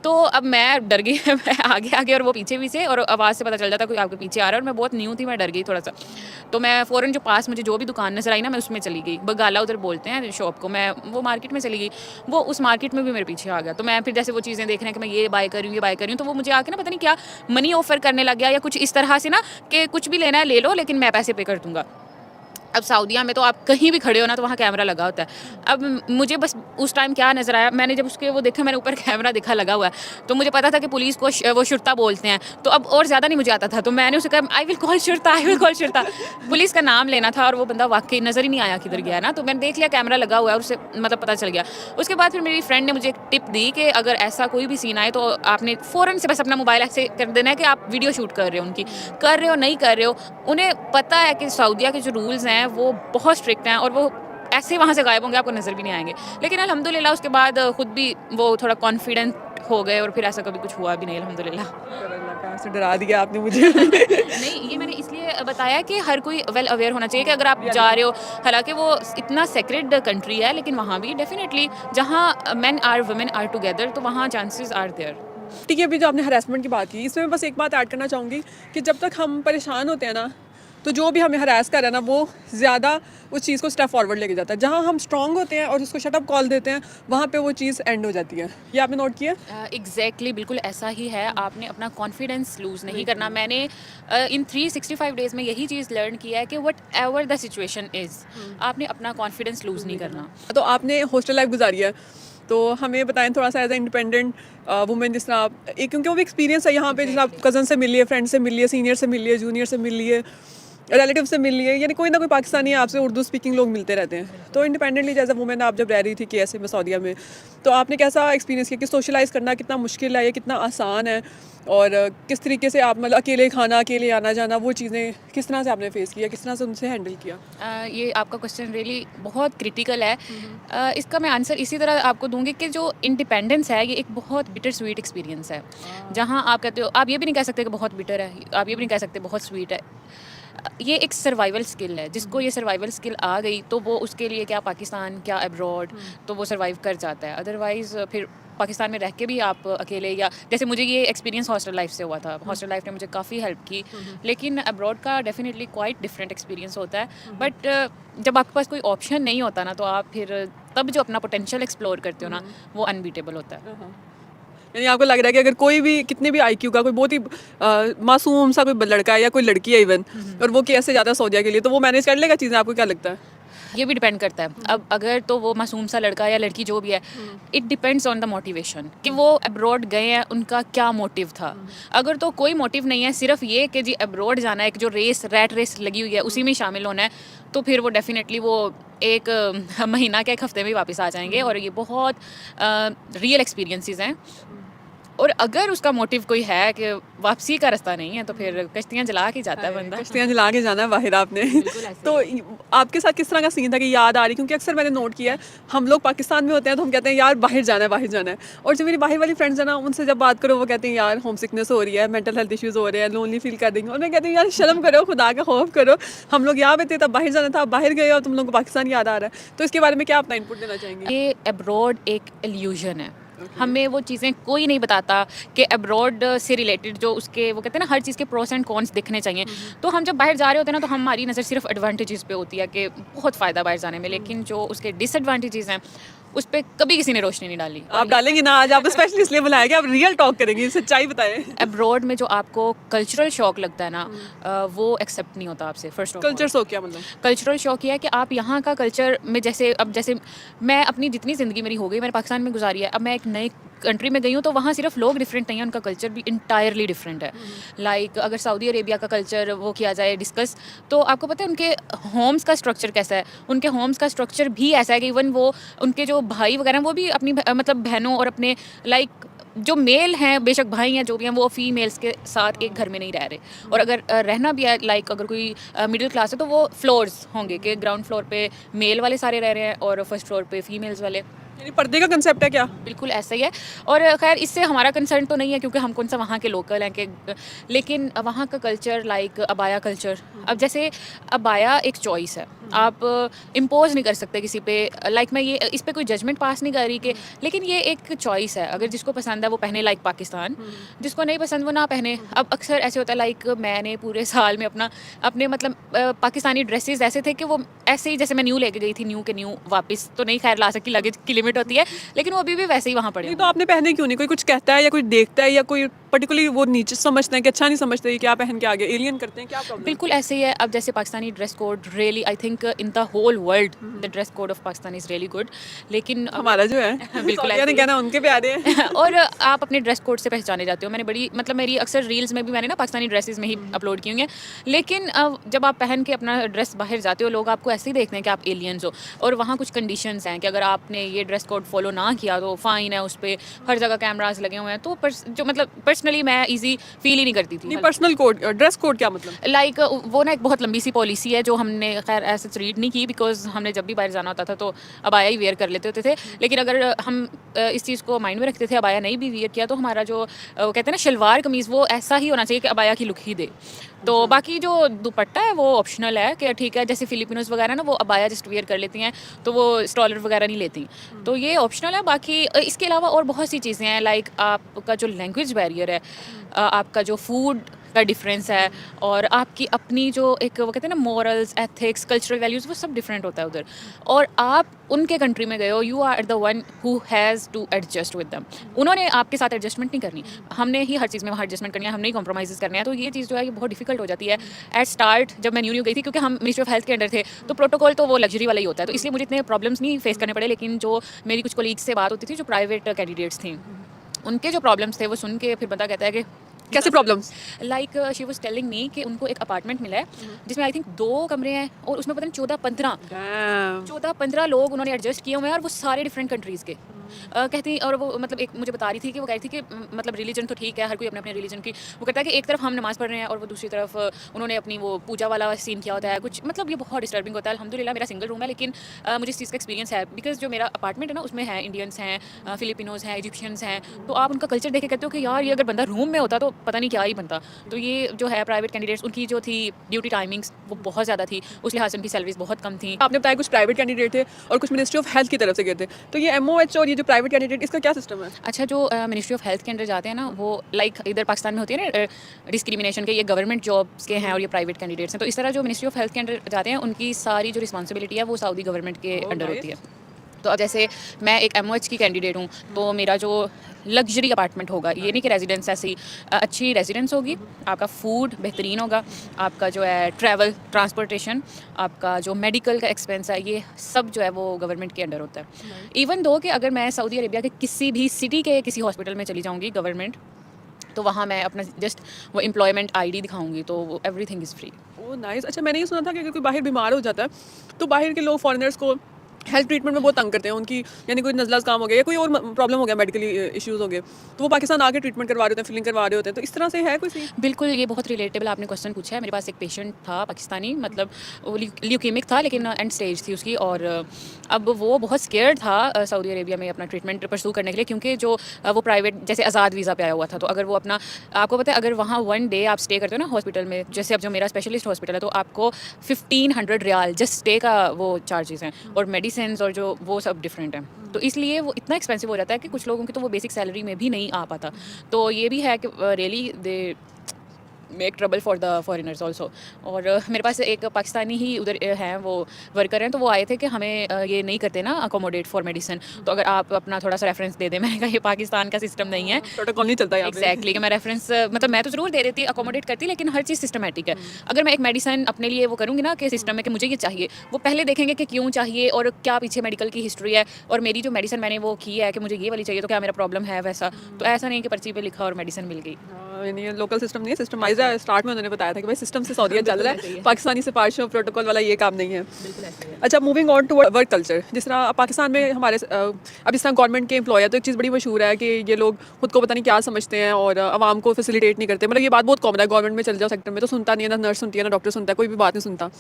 तो अब मैं डर गई मैं आगे आगे और वो पीछे पीछे, और आवाज़ से पता चल जाता कोई आपके पीछे आ रहा है, और मैं बहुत न्यू थी, मैं डर गई थोड़ा सा। तो मैं फ़ौरन जो पास मुझे जो भी दुकान नज़र आई ना, मैं उसमें चली गई, बगाला उधर बोलते हैं शॉप को, मैं वो मार्केट में चली गई, वो उस मार्केट में भी मेरे पीछे आ गया। तो मैं फिर जैसे वो चीज़ें देख रहे हैं कि मैं ये बाय कर रही हूँ, ये बाय कर रही हूँ, तो वो मुझे आके ना पता नहीं क्या मनी ऑफ़र करने लग गया या कुछ इस तरह से ना कि कुछ भी लेना है ले लो, लेकिन मैं पैसे पे कर दूँगा। अब सऊदीया में तो आप कहीं भी खड़े हो ना तो वहाँ कैमरा लगा होता है। अब मुझे बस उस टाइम क्या नज़र आया, मैंने जब उसके वो देखा, मैंने ऊपर कैमरा दिखा लगा हुआ है, तो मुझे पता था कि पुलिस को वो शुरता बोलते हैं, तो अब और ज़्यादा नहीं मुझे आता था, तो मैंने उसे कहा आई विल कॉल शुरता, आई विल कॉल शुरता। पुलिस का नाम लेना था और वो बंदा वाकई नज़र ही नहीं आया किधर गया ना, तो मैंने देख लिया कैमरा लगा हुआ है और उसे मतलब पता चल गया। उसके बाद फिर मेरी फ्रेंड ने मुझे एक टिप दी कि अगर ऐसा कोई भी सीन आए तो आपने फ़ौरन से बस अपना मोबाइल ऐसे कर देना है कि आप वीडियो शूट कर रहे हो, उनकी कर रहे हो नहीं कर रहे हो। उन्हें पता है कि सऊदीया के जो रूल्स हैं वो बहुत स्ट्रिक्ट हैं और वो ऐसे वहाँ से गायब होंगे, आपको नज़र भी नहीं आएंगे। लेकिन अल्हम्दुलिल्लाह उसके बाद खुद भी वो थोड़ा कॉन्फिडेंट हो गए और फिर ऐसा कभी कुछ हुआ भी नहीं अल्हम्दुलिल्लाह। अल्लाह से डरा दिया आपने मुझे। नहीं, ये मैंने इसलिए बताया कि हर कोई वेल अवेयर होना चाहिए कि अगर आप जा रहे हो, हालांकि वो इतना सेक्रेड कंट्री है, लेकिन वहाँ भी डेफिनेटली जहाँ men are women are together, तो वहाँ चांसेस आर देयर। ठीक है, अभी जो आपने हरासमेंट की बात की, इसमें मैं बस एक बात ऐड करना चाहूँगी कि जब तक हम परेशान होते हैं ना, तो जो भी हमें हरास कर रहा है ना वो ज़्यादा उस चीज़ को स्टेप फॉरवर्ड लेके जाता है। जहाँ हम स्ट्रांग होते हैं और उसको शट अप कॉल देते हैं, वहाँ पे वो चीज़ एंड हो जाती है। ये आपने नोट किया? एग्जैक्टली बिल्कुल ऐसा ही है। आपने अपना कॉन्फिडेंस लूज़ नहीं करना। मैंने इन 365 डेज़ में यही चीज़ लर्न किया है कि what ever the situation is, आपने अपना कॉन्फिडेंस लूज़ नहीं करना। तो आपने हॉस्टल लाइफ गुजारी है, तो हमें बताएं थोड़ा सा एज ए इंडिपेंडेंट वुमेन, जिस तरह आप एक, क्योंकि वो भी एक्सपीरियंस है यहाँ पे, जिस आप कज़न से मिलिए, फ्रेंड से मिलिए, सीनियर से मिलिए, जूनियर से मिलिए, रिलेटिव से मिलिए, यानी कोई ना कोई पाकिस्तानी आपसे उर्दू स्पीकिंग लोग मिलते रहते हैं। तो इंडिपेंडेंटली एज ए वुमेन आप जब रह रही थी KSA में, सऊदीया में, तो आपने कैसा एक्सपीरियंस किया कि सोशलाइज़ करना कितना मुश्किल है या कितना आसान है, और किस तरीके से आप मतलब अकेले खाना, अकेले आना जाना, वो चीज़ें किस तरह से आपने फेस किया, किस तरह से उनसे हैंडल किया? ये आपका क्वेश्चन रियली बहुत क्रिटिकल है। इसका मैं आंसर इसी तरह आपको दूंगी कि जो इंडिपेंडेंस है ये एक बहुत बिटर स्वीट एक्सपीरियंस है। जहाँ आप कहते हो, आप ये भी नहीं कह सकते कि बहुत बिटर है, आप ये भी नहीं कह सकते बहुत स्वीट है। ये एक सर्वाइवल स्किल है। जिसको ये सर्वाइवल स्किल आ गई तो वो उसके लिए क्या पाकिस्तान क्या अब्रॉड, तो वो सर्वाइव कर जाता है। अदरवाइज़ फिर पाकिस्तान में रह के भी आप अकेले, या जैसे मुझे ये एक्सपीरियंस हॉस्टल लाइफ से हुआ था, हॉस्टल लाइफ ने मुझे काफ़ी हेल्प की। लेकिन अब्रॉड का डेफिनेटली क्वाइट डिफरेंट एक्सपीरियंस होता है। बट जब आपके पास कोई ऑप्शन नहीं होता ना, तो आप फिर तब जो अपना पोटेंशियल एक्सप्लोर करते हो ना, वो अनबीटेबल होता है। यानी आपको लग रहा है कि अगर कोई भी कितने भी IQ का कोई बहुत ही मासूम सा कोई लड़का है या कोई लड़की है इवन, और वो कैसे ज़्यादा सऊदीया के लिए, तो वो मैनेज कर लेगा चीज़ें? आपको क्या लगता है? ये भी डिपेंड करता है। अब अगर तो वो मासूम सा लड़का या लड़की जो भी है, it depends on the motivation कि वो अब्रॉड गए हैं, उनका क्या मोटिव था। अगर तो कोई मोटिव नहीं है, सिर्फ ये कि जी अब्रॉड जाना है, एक जो रैट रेस लगी हुई है उसी में शामिल होना है, तो फिर वो डेफिनेटली वो एक महीना के एक हफ्ते में ही वापस आ जाएंगे। और ये बहुत रियल एक्सपीरियंसेस हैं। और अगर उसका मोटिव कोई है कि वापसी का रास्ता नहीं है, तो फिर कश्तियाँ जला के जाता है बंदा। कश्तियाँ जला के जाना है बाहर आपने। बिल्कुल ऐसे तो आपके साथ किस तरह का सीन था कि याद आ रही? क्योंकि अक्सर मैंने नोट किया है, हम लोग पाकिस्तान में होते हैं तो हम कहते हैं यार बाहर जाना है, बाहर जाना है। और जो मेरी बाहर वाली फ्रेंड्स हैं ना, उनसे जब बात करो वो कहते हैं यार होम सिकनेस हो रही है, मेंटल हेल्थ इश्यूज़ हो रहे हैं, लोनली फील कर देंगे। और मैं कहती हूँ यार शर्म करो, खुदा का खौफ करो, हम लोग यहाँ पे थे तब बाहर जाना था, अब बाहर गए और तुम लोग को पाकिस्तान याद आ रहा है। तो इसके बारे में क्या अपना इनपुट देना चाहेंगे? ये अब्रॉड एक इल्यूजन है। हमें वो चीज़ें कोई नहीं बताता कि अब्रॉड से रिलेटेड जो उसके वो कहते हैं ना, हर चीज़ के प्रोस एंड कॉन्स दिखने चाहिए। तो हम जब बाहर जा रहे होते हैं ना, तो हमारी नज़र सिर्फ एडवांटेजेस पे होती है कि बहुत फ़ायदा बाहर जाने में, लेकिन जो उसके डिसएडवांटेजेस हैं उस पर कभी किसी ने रोशनी नहीं डाली। आप डालेंगे ना, आज आप स्पेशली इसलिए बुलाया कि आप रियल टॉक करेंगे, सच्चाई बताएं। अब्रॉड में जो आपको कल्चरल शॉक लगता है ना, वो एक्सेप्ट नहीं होता आपसे। फर्स्ट ऑफ कल्चर शॉक क्या मतलब? कल्चरल शॉक ये है कि आप यहाँ का कल्चर में, जैसे मैं अपनी जितनी ज़िंदगी मेरी हो गई, मैंने पाकिस्तान में गुजारी है, अब मैं एक नए कंट्री में गई हूँ, तो वहाँ सिर्फ लोग डिफरेंट नहीं हैं, उनका कल्चर भी इंटायरली डिफरेंट है। लाइक अगर सऊदी अरेबिया का कल्चर वो किया जाए डिस्कस, तो आपको पता है उनके होम्स का स्ट्रक्चर कैसा है। उनके होम्स का स्ट्रक्चर भी ऐसा है कि इवन वो उनके जो भाई वगैरह वो भी अपनी मतलब बहनों और अपने लाइक जो मेल हैं, बेशक भाई हैं जो भी हैं, वो फीमेल्स के साथ एक घर में नहीं रह रहे। और अगर रहना भी है, लाइक अगर कोई मिडिल क्लास है, तो वो फ्लोर्स होंगे कि ग्राउंड फ्लोर पे मेल वाले सारे रह रहे हैं और फर्स्ट फ्लोर पे फीमेल्स वाले। यानी पर्दे का कंसेप्ट है क्या? बिल्कुल ऐसा ही है। और खैर इससे हमारा कंसर्न तो नहीं है, क्योंकि हम कौन सा वहाँ के लोकल हैं कि, लेकिन वहाँ का कल्चर लाइक अबाया कल्चर, अब जैसे अबाया एक चॉइस है, आप इम्पोज नहीं कर सकते किसी पे। लाइक मैं ये इस पे कोई जजमेंट पास नहीं कर रही कि, लेकिन ये एक चॉइस है। अगर जिसको पसंद है वो पहने लाइक पाकिस्तान, जिसको नहीं पसंद वो ना पहने। अब अक्सर ऐसे होता है, लाइक मैंने पूरे साल में अपने मतलब पाकिस्तानी ड्रेसेस ऐसे थे कि वो ऐसे ही, जैसे मैं न्यू लेके गई थी, न्यू के न्यू वापस तो नहीं खैर ला सकती, लगेज की लिमिट होती है, लेकिन वो अभी भी वैसे ही वहाँ पड़े नहीं तो आपने पहने क्यों नहीं? कोई कुछ कहता है या कोई देखता है या कोई पर्टिकुलरली वो नीचे समझते हैं कि अच्छा नहीं समझते कि क्या पहन के आगे एलियन करते हैं, क्या प्रॉब्लम? बिल्कुल ऐसे ही है। अब जैसे Pakistani dress code really, I think in the whole world the dress code of Pakistan is really good, लेकिन हमारा जो है बिल्कुल सऊदिया ने ऐसे ही कहना उनके प्यारे हैं। और आप अपने ड्रेस कोड से पहचाने जाते हो। मैंने बड़ी मतलब मेरी अक्सर रील्स में भी मैंने ना पाकिस्तानी ड्रेसेस में ही अपलोड की हुई हैं, लेकिन जब आप पहन के अपना ड्रेस बाहर जाते हो, लोग आपको ऐसे ही देखते हैं कि आप एलियंस हो। और वहाँ कुछ कंडीशंस हैं कि अगर आपने ये ड्रेस कोड फॉलो ना किया तो फ़ाइन है, उस पर हर जगह कैमराज लगे हुए हैं। तो जो मतलब पर्सनली मैं ईजी फील ही नहीं करती थी। नहीं, पर्सनल कोड, ड्रेस कोड क्या मतलब? लाइक वो ना एक बहुत लंबी सी पॉलिसी है जो हमने खैर ऐसे रीड नहीं की, बिकॉज हमने जब भी बाहर जाना होता था तो अबाया ही वेयर कर लेते होते थे। लेकिन अगर हम इस चीज़ को माइंड में रखते थे, अबाया नहीं भी वेयर किया, तो हमारा जो कहते हैं ना शलवार कमीज़, वो ऐसा ही होना चाहिए कि अबाया की लुक ही दे। तो बाकी जो दुपट्टा है वो ऑप्शनल है कि ठीक है, जैसे फिलिपिनोज वगैरह ना वो अबाया जस्ट वेयर कर लेती हैं, तो वो स्टॉलर वगैरह नहीं लेती, तो ये ऑप्शनल है। बाकी इसके अलावा और बहुत सी चीज़ें हैं, लाइक आपका जो लैंग्वेज बैरियर है, आपका जो फूड का डिफरेंस है और आपकी अपनी जो एक वो कहते हैं ना मॉरल्स एथिक्स कल्चरल वैल्यूज़ वो सब डिफरेंट होता है उधर और आप उनके कंट्री में गए हो you are the one who has to adjust with them उन्होंने आपके साथ एडजस्टमेंट नहीं करनी हमने ही हर चीज़ में वहाँ एडजस्टमेंट करनी है हमने ही कॉम्प्रोमाइज़ करना है तो ये चीज़ जो है ये बहुत डिफिकल्ट हो जाती है एट स्टार्ट जब मैं न्यू गई थी क्योंकि हम मिनिस्ट्री ऑफ हेल्थ के अंडर थे तो प्रोटोकॉल तो वो लग्जरी वाला ही होता है तो इसलिए मुझे इतने प्रॉब्लम्स नहीं फेस करने पड़े लेकिन जो मेरी कुछ कोलीग्स से बात होती थी जो प्राइवेट कैंडिडेट्स थी उनके जो प्रॉब्लम्स थे वो सुन के फिर बंदा कहता है कि कैसे problems? Like she was telling me कि उनको एक अपार्टमेंट मिला है जिसमें आई थिंक 2 कमरे हैं और उसमें पता नहीं 14-15 लोग उन्होंने एडजस्ट किए हुए हैं और वो सारे डिफरेंट कंट्रीज़ के कहती और वो मतलब एक मुझे बता रही थी कि वो कह रही थी कि मतलब रिलीजन तो ठीक है हर कोई अपने अपने रिलीजन की वो कहता है कि एक तरफ हम नमाज़ पढ़ रहे हैं और वो दूसरी तरफ उन्होंने अपनी वो पूजा वाला सीन किया होता है कुछ मतलब ये बहुत डिस्टर्बिंग होता है अल्हम्दुलिल्लाह मेरा सिंगल रूम है लेकिन मुझे इस चीज़ का एक्सपीरियंस है बिकॉज जो मेरा अपार्टमेंट है ना उसमें है इंडियंस हैं फिलिपिनोज हैं इजिप्शियंस हैं तो आप उनका कल्चर देख के कहते हो कि यार ये अगर बंदा रूम में होता तो पता नहीं क्या ही बनता तो ये जो है प्राइवेट कैंडिडेट्स उनकी जो थी ड्यूटी टाइमिंग्स वो बहुत ज़्यादा थी उस लिहाज से उनकी सैलरीज बहुत कम थी आपने बताया कुछ प्राइवेट कैंडिडेट थे और कुछ मिनिस्ट्री ऑफ हेल्थ की तरफ से गए थे, तो ये एमओएच और ये जो प्राइवेट कैंडिडेट इसका क्या सिस्टम है? अच्छा जो मिनिस्ट्री ऑफ हेल्थ के अंडर जाते हैं ना वो लाइक इधर पाकिस्तान में होती है ना डिस्क्रिमिनेशन के ये गवर्नमेंट जॉब्स के हैं और ये प्राइवेट कैंडिडेट्स हैं तो इस तरह जो मिनिस्ट्री ऑफ हेल्थ के अंडर जाते हैं उनकी सारी जो रिस्पॉन्सिबिलिटी है वो सऊदी गवर्नमेंट के अंडर होती है तो अब जैसे मैं एक एमओएच की कैंडिडेट हूँ तो मेरा जो लग्जरी अपार्टमेंट होगा ये नहीं कि रेजिडेंस ऐसी अच्छी रेजिडेंस होगी आपका फूड बेहतरीन होगा आपका जो है ट्रैवल ट्रांसपोर्टेशन आपका जो मेडिकल का एक्सपेंस है ये सब जो है वो गवर्नमेंट के अंडर होता है इवन दो कि अगर मैं सऊदी अरेबिया के किसी भी सिटी के किसी हॉस्पिटल में चली जाऊँगी गवर्नमेंट तो वहाँ मैं अपना जस्ट वो एम्प्लॉयमेंट आईडी दिखाऊंगी तो वो everything is free oh nice. अच्छा मैंने ये सुना था कि अगर कोई बाहर बीमार हो जाता है तो बाहर के लोग फॉरेनर्स को हेल्थ ट्रीटमेंट में बहुत तंग करते हैं उनकी, यानी कोई नज़ला काम हो गया या कोई और प्रॉब्लम हो गया मेडिकली इश्यूज हो गए तो वो पाकिस्तान आके ट्रीटमेंट करवा रहे होते हैं फिलिंग करवा रहे होते हैं, तो इस तरह से है कोई सीन? बिल्कुल ये बहुत रिलेटेबल आपने क्वेश्चन पूछा है मेरे पास एक पेशेंट था पाकिस्तानी मतलब वो ल्यूकीमिक था लेकिन एंड स्टेज थी उसकी और अब वो बहुत स्केयर्ड था सऊदी अरेबिया में अपना ट्रीटमेंट परसू करने के लिए क्योंकि जो वो प्राइवेट जैसे आज़ाद वीज़ा पे आया हुआ था तो अगर वो अपना आपको पता है अगर वहाँ 1 डे आप स्टे करते हो ना हॉस्पिटल में जैसे अब जो मेरा स्पेशलिस्ट हॉस्पिटल है तो आपको 1500 रियाल जस्ट स्टे का वो चार्जेस हैं और मेडिसिन और जो वो सब डिफरेंट हैं तो इसलिए वो इतना एक्सपेंसिव हो जाता है कि कुछ लोगों की तो वो बेसिक सैलरी में भी नहीं आ पाता तो ये भी है कि really they make trouble for the foreigners also और मेरे पास एक पाकिस्तानी ही उधर हैं वो वर्कर हैं तो वो आए थे कि हमें ये नहीं करते ना अकोमोडेट फॉर मेडिसिन तो अगर आप अपना थोड़ा सा रेफरेंस दे दें मैंने कहा ये पाकिस्तान का सिस्टम नहीं है प्रोटोकॉल नहीं चलता यहाँ पे। एग्जैक्टली कि मैं रेफरेंस मतलब मैं तो ज़रूर दे देती अकोमोडेट करती लेकिन हर चीज़ सिस्टमेटिक है अगर मैं एक मेडिसिन अपने लिए वो करूँगी ना कि सिस्टम में कि मुझे ये चाहिए वो पहले देखेंगे कि क्यों चाहिए और क्या पीछे मेडिकल की हिस्ट्री है और मेरी जो मेडिसिन मैंने वो की है कि मुझे ये वाली चाहिए तो क्या मेरा प्रॉब्लम है वैसा तो ऐसा नहीं कि पर्ची पे लिखा और मेडिसिन मिल गई यानी लोकल सिस्टम नहीं है, सिस्टमाइज है। स्टार्ट में उन्होंने बताया था कि भाई सिस्टम से सऊदीया चल रहा है, पाकिस्तानी सिफारिशों प्रोटोकॉल वाला ये काम नहीं है। अच्छा moving on to work culture, जिस तरह पाकिस्तान में हमारे अब इस तरह गवर्नमेंट के एम्प्लॉय है तो एक चीज़ बड़ी मशहूर है कि ये लोग खुद को पता नहीं क्या समझते हैं और आवाम को फैसिलिटेट नहीं करते। मतलब ये बात बहुत कॉमन है, गवर्नमेंट में चल जाओ सेक्टर में तो सुनता नहीं है, ना नर्स सुनती है ना डॉक्टर सुनता है, कोई भी बात नहीं सुनता।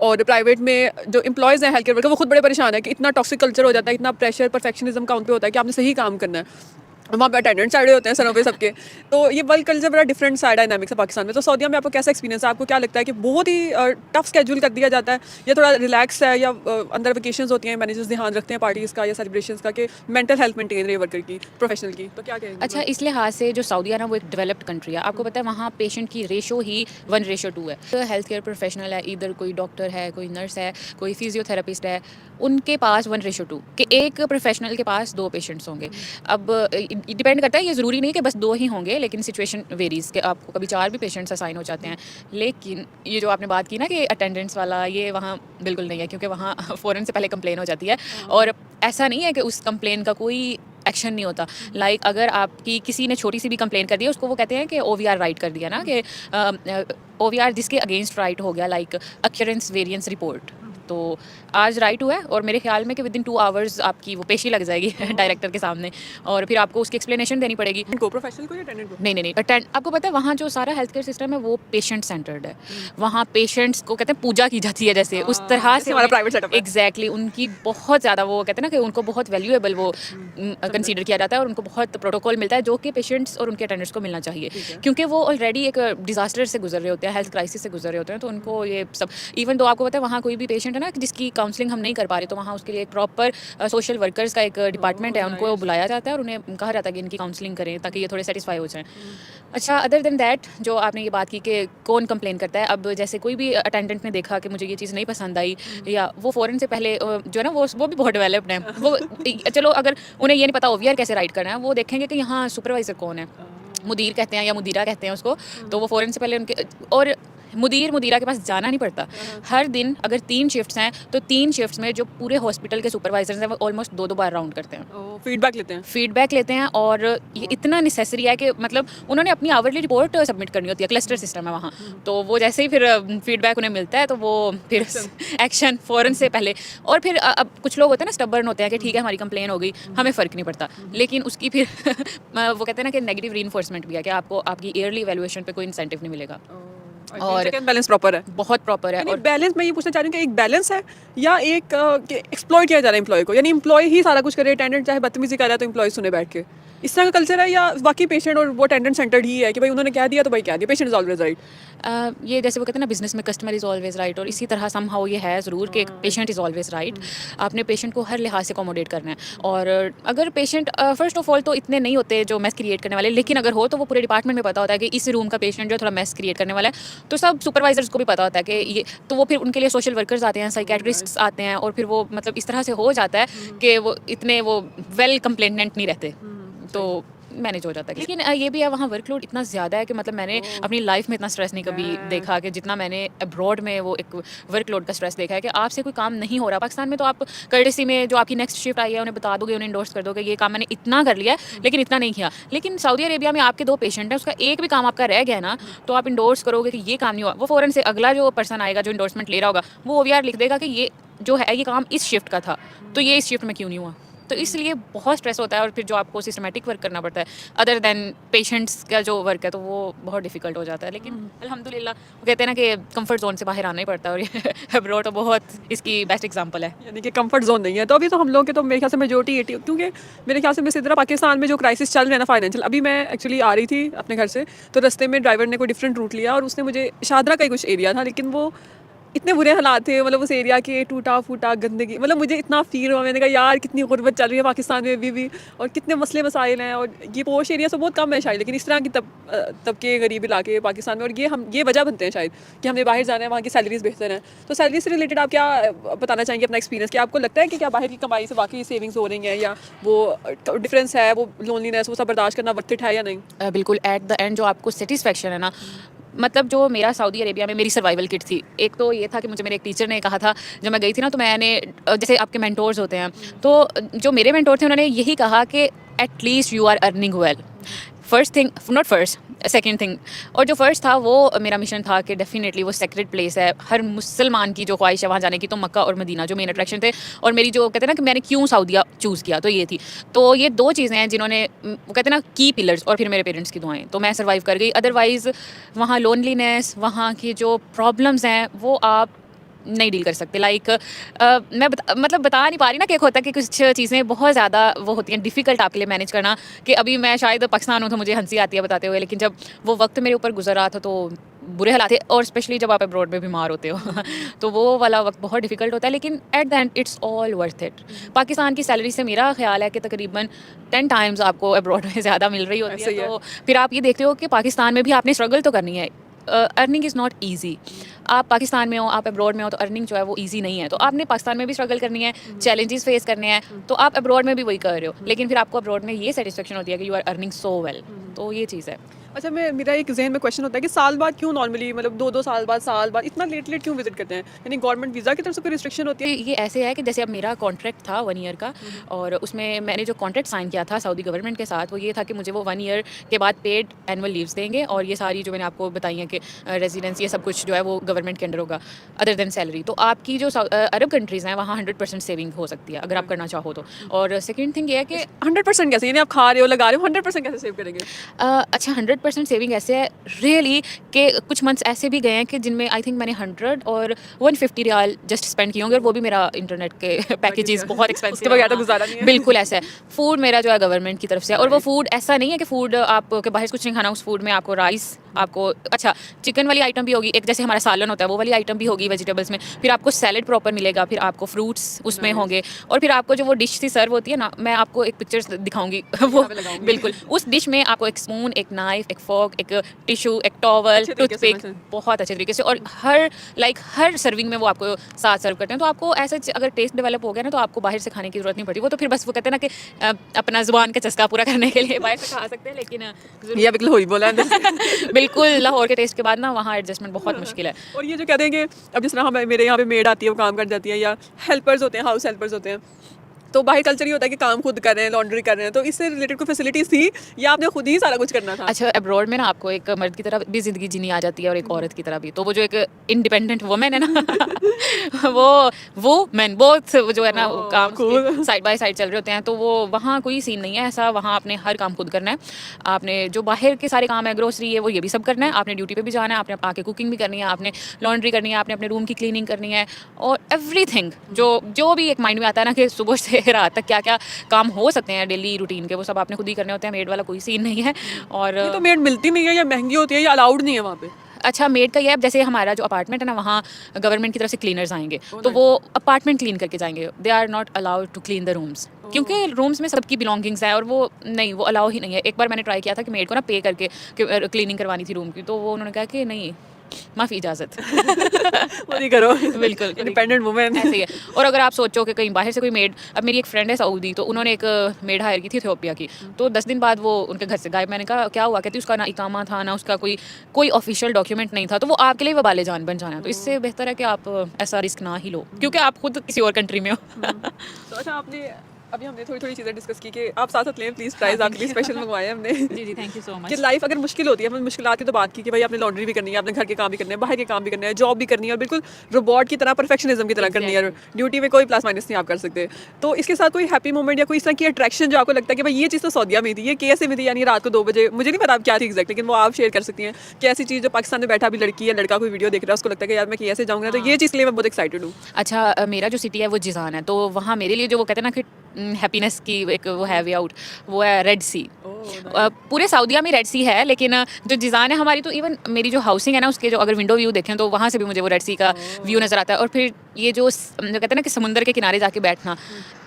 और प्राइवेट में जो एम्प्लॉयज़ हैं हेल्थ केयर वर्कर वो खुद बड़े परेशान है कि इतना टॉक्सिक कल्चर हो जाता है, इतना प्रेशर परफेक्शनिज्म का उन पे होता है कि आपने सही काम करना है। वहाँ पे अटेंडेंट साइड होते हैं सरों पे सबके, तो ये वर्क कल्चर बड़ा डिफरेंट साइड डायनामिक्स है पाकिस्तान में। तो सऊदीया में आपको कैसा एक्सपीरियंस है? आपको क्या लगता है कि बहुत ही टफ स्केड्यूल कर दिया जाता है या थोड़ा रिलैक्स है या अंदर वेकेशंस होती हैं, मैनेजर्स ध्यान रखते हैं पार्टीज़ का या सेलिब्रेशंस का कि मेंटल हेल्थ मेंटेन रहे वर्कर की प्रोफेशनल की, तो क्या कहेंगे? अच्छा इस लिहाज से जो सऊदीया ना वो एक डेवलप्ड कंट्री है आपको पता है वहाँ पेशेंट की रेशो ही 1:2 है तो हेल्थ केयर प्रोफेशनल है इधर कोई डॉक्टर है कोई नर्स है कोई फिजियोथेरेपिस्ट है उनके पास 1:2 कि एक प्रोफेशनल के पास 2 पेशेंट्स होंगे। अब डिपेंड करता है ये ज़रूरी नहीं कि बस 2 ही होंगे लेकिन सिचुएशन वेरीज़ कि आपको कभी 4 भी पेशेंट्स असाइन हो जाते हैं। लेकिन ये जो आपने बात की ना कि अटेंडेंस वाला ये वहाँ बिल्कुल नहीं है क्योंकि वहाँ फ़ौरन से पहले कंप्लेन हो जाती है और ऐसा नहीं है कि उस कंप्लेन का कोई एक्शन नहीं होता। लाइक अगर आपकी किसी ने छोटी सी भी कंप्लेन कर दी है उसको वो कहते हैं कि OVR राइट कर दिया ना कि OVR जिसके अगेंस्ट राइट हो गया लाइक अक्यूरेंस वेरिएंस रिपोर्ट तो आज राइट हुआ है और मेरे ख्याल में कि विद इन 2 आवर्स आपकी वो पेशी लग जाएगी डायरेक्टर के सामने और फिर आपको उसकी एक्सप्लेनेशन देनी पड़ेगी। को प्रोफेशनल को या अटेंडेंट को? नहीं आपको पता है वहाँ जो सारा हेल्थ केयर सिस्टम है वो पेशेंट सेंटर्ड है। वहाँ पेशेंट्स को कहते हैं पूजा की जाती है जैसे उस तरह से हमारा प्राइवेट सेटअप है। एग्जैक्टली उनकी बहुत ज़्यादा वो कहते हैं ना कि उनको बहुत वैल्यूएबल वो कंसीडर किया जाता है और उनको बहुत प्रोटोकॉल मिलता है जो कि पेशेंट्स और उनके अटेंडेंट्स को मिलना चाहिए क्योंकि वो ऑलरेडी एक डिजास्टर से गुजर रहे होते हैं, हेल्थ क्राइसिस से गुजर रहे होते हैं तो उनको ये सब इवन तो आपको पता है वहाँ कोई भी पेशेंट पेशेंट है ना जिसकी काउंसलिंग हम नहीं कर पा रहे, तो वहाँ उसके लिए एक प्रॉपर सोशल वर्कर्स का एक डिपार्टमेंट है, उनको बुलाया जाता है और उन्हें कहा जाता है कि इनकी काउंसलिंग करें ताकि ये थोड़े सेटिस्फाई हो जाएं। अच्छा, अदर देन दैट जो आपने ये बात की कि कौन कंप्लेन करता है, अब जैसे कोई भी अटेंडेंट ने देखा कि मुझे ये चीज़ नहीं पसंद आई, या वो फ़ौरन से पहले जो है ना वो भी बहुत डेवलप्ड है, वो चलो अगर उन्हें ये नहीं पता ओवीआर कैसे राइट करना है, वो देखेंगे कि यहाँ सुपरवाइज़र कौन है, मुदीर कहते हैं या मुदीरा कहते हैं उसको, तो वो फ़ौरन से पहले उनके और मुदीरा के पास जाना नहीं पड़ता। हर दिन अगर 3 शिफ्ट्स हैं तो 3 शिफ्ट्स में जो पूरे हॉस्पिटल के सुपरवाइजर्स हैं वो ऑलमोस्ट 2-2 बार राउंड करते हैं, फीडबैक लेते हैं। और ये इतना नेसेसरी है कि मतलब उन्होंने अपनी आवरली रिपोर्ट सबमिट करनी होती है, क्लस्टर सिस्टम है वहाँ, तो वो जैसे ही फिर फीडबैक उन्हें मिलता है तो वो फिर एक्शन फ़ौरन से पहले। और फिर अब कुछ लोग होते हैं ना स्टबर्न होते हैं कि ठीक है हमारी कंप्लेन हो गई, हमें फ़र्क नहीं पड़ता, लेकिन उसकी फिर वो कहते हैं ना कि नेगेटिव रीइंफोर्समेंट भी है कि आपको आपकी ईयरली इवैल्यूएशन पे कोई इंसेंटिव नहीं मिलेगा। और बैलेंस प्रॉपर है, बहुत प्रॉपर है। और बैलेंस मैं ये पूछना चाह रही हूँ कि एक बैलेंस है या एक एक्सप्लॉइट किया जा रहा है एम्प्लॉय को, यानी एम्प्लॉय ही सारा कुछ करे, अटेंडेंट चाहे बदतमीजी कर रहा है तो एम्प्लॉय सुने बैठ के, इस तरह का कल्चर है, या बाकी पेशेंट और वो अटेंडेंट सेंटर्ड ही है कि भाई उन्होंने कह दिया तो भाई कह दिया, पेशेंट इज ऑलवेज राइट। ये जैसे वो कहते हैं ना बिजनेस में कस्टमर इज़ ऑलवेज राइट, और इसी तरह समहाउ ये है ज़रूर कि पेशेंट इज़ ऑलवेज राइट। आपने पेशेंट को हर लिहाज से अकोमोडेट करना है, और अगर पेशेंट फर्स्ट ऑफ ऑल तो इतने नहीं होते जो मेस क्रिएट करने वाले, लेकिन अगर हो तो वो पूरे डिपार्टमेंट में पता होता है कि इस रूम का पेशेंट जो है थोड़ा मेस क्रिएट करने वाला है, तो सब सुपरवाइजर्स को भी पता होता है कि ये, तो वो फिर उनके लिए सोशल वर्कर्स आते हैं, साइकेट्रिस्ट्स आते हैं, और फिर वो मतलब इस तरह से हो जाता है कि वो इतने वो वेल कंप्लेनेंट नहीं रहते, तो मैनेज हो जाता है। लेकिन ये भी है वहाँ वर्कलोड इतना ज़्यादा है कि मतलब मैंने अपनी लाइफ में इतना स्ट्रेस नहीं कभी देखा कि जितना मैंने अब्रॉड में वो एक वर्कलोड का स्ट्रेस देखा है कि आपसे कोई काम नहीं हो रहा। पाकिस्तान में तो आप कर्टेसी में जो आपकी नेक्स्ट शिफ्ट आई है उन्हें बता दोगे, उन्हें इंडोर्स कर दोगे ये काम मैंने इतना कर लिया है लेकिन इतना नहीं किया। लेकिन सऊदी अरेबिया में आपके 2 पेशेंट हैं, उसका एक भी काम आपका रह गया ना, तो आप इंडोर्स करोगे कि ये काम नहीं हुआ, वो फ़ौरन से अगला जो पर्सन आएगा जो इंडोर्समेंट ले रहा होगा वो ओवीआर लिख देगा कि ये जो है ये काम इस शिफ्ट का था, तो ये इस शिफ्ट में क्यों नहीं हुआ। तो इसलिए बहुत स्ट्रेस होता है, और फिर जो आपको सिस्टमेटिक वर्क करना पड़ता है अदर देन पेशेंट्स का जो वर्क है, तो वो बहुत डिफिकल्ट हो जाता है। लेकिन अल्हम्दुलिल्लाह वो कहते हैं ना कि कंफर्ट जोन से बाहर आना ही पड़ता है, और ये अब्रॉड तो बहुत इसकी बेस्ट एग्जांपल है। यानी कि कंफर्ट जोन नहीं है, तो अभी तो हम लोग के तो मेरे ख्याल से मेजोरिटी 80, क्योंकि मेरे ख्याल से मैं इधर पाकिस्तान में जो क्राइसिस चल रहा है ना फाइनेंशियल, अभी मैं एक्चुअली आ रही थी अपने घर से, तो रास्ते में ड्राइवर ने कोई डिफरेंट रूट लिया और उसने मुझे शादरा का ही कुछ एरिया था, लेकिन वो इतने बुरे हालात थे, मतलब उस एरिया के टूटा फूटा गंदगी, मतलब मुझे इतना फील हुआ, मैंने कहा यार कितनी गुर्बत चल रही है पाकिस्तान में अभी भी, और कितने मसले मसाइल हैं, और ये पोश एरिया से बहुत कम है शायद, लेकिन इस तरह की तबके गरीब इलाके पाकिस्तान में, और ये वजह बनते हैं शायद कि हमने बाहर जाना है, वहाँ की सैलरीज बेहतर हैं। तो सैलरी से रिलेटेड आप क्या बताना चाहेंगे अपना एक्सपीरियंस, कि आपको लगता है कि क्या बाहर की कमाई से वाकई सेविंग्स हो रही हैं, या वो डिफरेंस है, वो लोनलीनेस, वो सब बर्दाश्त करना वर्थ इट है या नहीं? बिल्कुल, एट द एंड जो आपको सेटिस्फेक्शन है ना, मतलब जो मेरा सऊदी अरेबिया में मेरी सर्वाइवल किट थी, एक तो ये था कि मुझे मेरे एक टीचर ने कहा था जब मैं गई थी ना, तो मैंने जैसे आपके मेंटोर्स होते हैं, तो जो मेरे मेंटोर थे उन्होंने यही कहा कि at least you are earning well. First thing, not first, second thing, और जो फर्स्ट था वो मेरा मिशन था कि डेफिनेटली वो सेक्रेड प्लेस है, हर मुसलमान की जो ख्वाहिश है वहाँ जाने की, तो मक्का और मदीना जो मेन अट्रैक्शन थे, और मेरी जो कहते हैं ना कि मैंने क्यों सऊदीया चूज़ किया, तो ये थी। तो ये 2 चीज़ें हैं जिन्होंने वो कहते हैं ना की पिलर्स, और फिर मेरे पेरेंट्स की दुआएं, तो मैं सर्वाइव कर गई। अदरवाइज़ वहाँ लोनलीनेस, वहाँ की जो प्रॉब्लम्स हैं वो आप नहीं डील कर सकते। लाइक मैं मतलब बता नहीं पा रही ना कि एक होता है कि कुछ चीज़ें बहुत ज़्यादा वो होती हैं डिफ़िकल्ट आपके लिए मैनेज करना, कि अभी मैं शायद पाकिस्तान हूँ तो मुझे हंसी आती है बताते हुए, लेकिन जब वो वक्त मेरे ऊपर गुजर रहा था तो बुरे हालात थे, और स्पेशली जब आप अब्रॉड में बीमार होते हो तो वो वाला वक्त बहुत डिफ़िकल्ट होता है, लेकिन at the end it's all worth it. Pakistan की सैलरी से मेरा ख्याल है कि तकरीबन 10 टाइम्स आपको अब्रॉड में ज़्यादा मिल रही होती है, तो फिर आप ये देखते हो कि पाकिस्तान में भी आपने स्ट्रगल तो करनी है। Earning is not easy. आप पाकिस्तान में हो, आप अब्रॉड में हो, तो अर्निंग जो है वो ईजी नहीं है, तो आपने पाकिस्तान में भी स्ट्रगल करनी है, चैलेंजेस फेस करने हैं, तो आप अब्रॉड में भी वही कर रहे हो, लेकिन फिर आपको अब्रॉड में ये सेटिस्फेक्शन होती है कि you are earning so well, तो ये चीज़ है। अच्छा, मेरा एक जहन में क्वेश्चन होता है कि साल बाद क्यों नॉर्मली, मतलब 2-2 साल बाद इतना लेट क्यों विजिट करते हैं, यानी गवर्नमेंट वीज़ा की तरफ से कोई रिस्ट्रिक्शन होती है? ये ऐसे है कि जैसे अब मेरा कॉन्ट्रैक्ट था 1 ईयर का, और उसमें मैंने जो कॉन्ट्रैक्ट साइन किया था सऊदी गवर्नमेंट के साथ, वो ये था कि मुझे वो 1 ईयर के बाद पेड एनुअल लीव्स देंगे, और ये सारी जो मैंने आपको बताई है कि रेजिडेंस ये सब कुछ जो है वो गवर्नमेंट के अंडर होगा अदर देन सैलरी। तो आपकी जो अरब कंट्रीज़ हैं वहाँ 100% सेविंग हो सकती है अगर आप करना चाहो तो। और सेकेंड थिंग ये है कि 100% कैसे, यानी आप खा रहे हो, लगा रहे हो, 100% कैसे सेव करेंगे? अच्छा, 100% सेविंग ऐसे है रियली कि कुछ मंथ्स ऐसे भी गए हैं कि जिनमें आई थिंक मैंने 100 और 150 रियाल जस्ट स्पेंड किए होंगे, और वो भी मेरा इंटरनेट के पैकेजेस बहुत एक्सपेंसिव उसके बगैर तो गुजारा नहीं है। बिल्कुल ऐसा है। फूड मेरा जो है गवर्नमेंट की तरफ से है, और वो फूड ऐसा नहीं है कि फूड आपके बाहर से कुछ नहीं खाना, उस फूड में आपको राइस आपको अच्छा चिकन वाली आइटम भी होगी, एक जैसे हमारा सालन होता है वो वाली आइटम भी होगी वेजिटेबल्स में, फिर आपको सैलेड प्रॉपर मिलेगा, फिर आपको फ्रूट्स उसमें होंगे, और फिर आपको जो वो डिश सी सर्व होती है ना, मैं आपको एक पिक्चर दिखाऊंगी वो पे लगाऊंगी। बिल्कुल उस डिश में आपको एक स्पून, एक नाइफ, एक फोर्क, एक टिश्यू, एक टॉवल, अच्छे तरीके से टूथपिक, बहुत अच्छे तरीके से, और हर सर्विंग में वो आपको साथ सर्व करते हैं। तो आपको ऐसा अगर टेस्ट डेवलप हो गया ना, तो आपको बाहर से खाने की जरूरत नहीं पड़ती। वो तो फिर बस वो कहते हैं ना कि अपना जुबान का चस्का पूरा करने के लिए बाहर से खा सकते हैं, लेकिन ये बिल्कुल हो ही बोला अंदर से। बिल्कुल लाहौर के टेस्ट के बाद ना वहाँ एडजस्टमेंट बहुत मुश्किल है। और ये जो कहते हैं कि अब जिस तरह हम मेरे यहाँ पे मेड आती है, वो काम कर जाती है, या हेल्पर्स होते हैं, हाउस हेल्पर्स होते हैं, तो बाहर कल्चर ये होता है कि काम खुद कर रहे हैं, लॉन्ड्री कर रहे हैं, तो इससे रिलेटेड कोई फैसिलिटीज थी या आपने खुद ही सारा कुछ करना था? अच्छा, अब्रॉड में ना आपको एक मर्द की तरह भी ज़िंदगी जीनी आ जाती है और एक औरत की तरह भी। तो वो जो एक इंडिपेंडेंट वुमेन है ना वो मैन बोथ जो है ना वो ओह, काम cool. साइड बाय साइड चल रहे होते हैं। तो वो वहाँ कोई सीन नहीं है ऐसा, वहाँ आपने हर काम खुद करना है। आपने जो बाहर के सारे काम है, ग्रोसरी है, वो ये भी सब करना है। आपने ड्यूटी पे भी जाना है, आपने आके कुकिंग भी करनी है, आपने लॉन्ड्री करनी है, आपने अपने रूम की क्लीनिंग करनी है, और एवरीथिंग जो भी एक माइंड में आता है ना कि सुबह से रात तक क्या क्या काम हो सकते हैं डेली रूटीन के, वो सब आपने खुद ही करने होते हैं। मेड वाला कोई सीन नहीं है। और ये तो मेड मिलती नहीं है या महंगी होती है या अलाउड नहीं है वहाँ पे? अच्छा, मेड का ये है, जैसे हमारा जो अपार्टमेंट है ना, वहाँ गवर्नमेंट की तरफ से क्लीनर्स आएंगे, तो वो अपार्टमेंट क्लीन करके जाएंगे। They are not allowed to clean the rooms, क्योंकि रूम्स में सबकी बिलोंगिंग्स है, और वो नहीं, वो अलाउ ही नहीं है। एक बार मैंने ट्राई किया था कि मेड को ना पे करके क्लीनिंग करवानी थी रूम की, तो वो उन्होंने कहा कि नहीं, माफ़ी इजाज़त। वो नहीं करो। बिल्कुल इंडिपेंडेंट वुमेन। ऐसे ही है। और अगर आप सोचो कि कहीं बाहर से कोई मेड, अब मेरी एक फ्रेंड है सऊदी, तो उन्होंने एक मेड हायर की थी इथियोपिया की, तो 10 दिन बाद वो उनके घर से गायब। मैंने कहा क्या हुआ? कहती उसका ना इकामा था, ना उसका कोई ऑफिशियल डॉक्यूमेंट नहीं था, तो वो आपके लिए वबाले जान बन जाना। तो इससे बेहतर है कि आप ऐसा रिस्क ना ही लो, क्योंकि आप खुद किसी और कंट्री में हो। तो अच्छा, आपने अभी हमने थोड़ी थोड़ी चीज़ें डिस्कस की कि आप साथ साथ लें प्लीज़, प्राइस आपके लिए स्पेशल मंगवाए हमने। जी जी, थैंक यू सो कि मच। लाइफ अगर मुश्किल होती है, हमने मुश्किलात की तो बात की कि भाई आपने लॉन्ड्री भी करनी है, आपने घर के काम भी करने हैं, बाहर के काम भी करने हैं, जॉब भी करनी है, और बिल्कुल रोबोट की तरह, परफेक्शनिज्म की तरह करनी है, ड्यूटी में कोई प्लस माइनस नहीं आप कर सकते। तो इसके साथ कोई हैप्पी मोमेंट या कोई इस तरह की अट्रैक्शन जो आपको लगता है कि भाई ये चीज़ तो सऊदीया में थी, ये कैसे में थी, यानी रात को 2 बजे, मुझे नहीं पता आप क्या थी एग्जैक्ट, लेकिन वो आप शेयर कर सकती हैं कि ऐसी चीज़ जो पाकिस्तान में बैठा भी लड़की या लड़का कोई वीडियो देख रहा है, उसको लगता है कि यार मैं कैसे जाऊँगा, तो ये चीज़ के लिए मैं बहुत एक्साइटेड हूँ। अच्छा, मेरा जो सिटी है वो जिज़ान है, तो वहाँ मेरे लिए जो वो कहते हैं ना कि हैप्पीनेस की एक वो है वे आउट, वो है रेड सी। पूरे सऊदीया में रेड सी है, लेकिन जो जिज़ान है हमारी, तो इवन मेरी जो हाउसिंग है ना, उसके जो अगर विंडो व्यू देखें तो वहाँ से भी मुझे वो रेड सी का व्यू नज़र आता है। और फिर ये जो कहते हैं ना कि समुंदर के किनारे जाके बैठना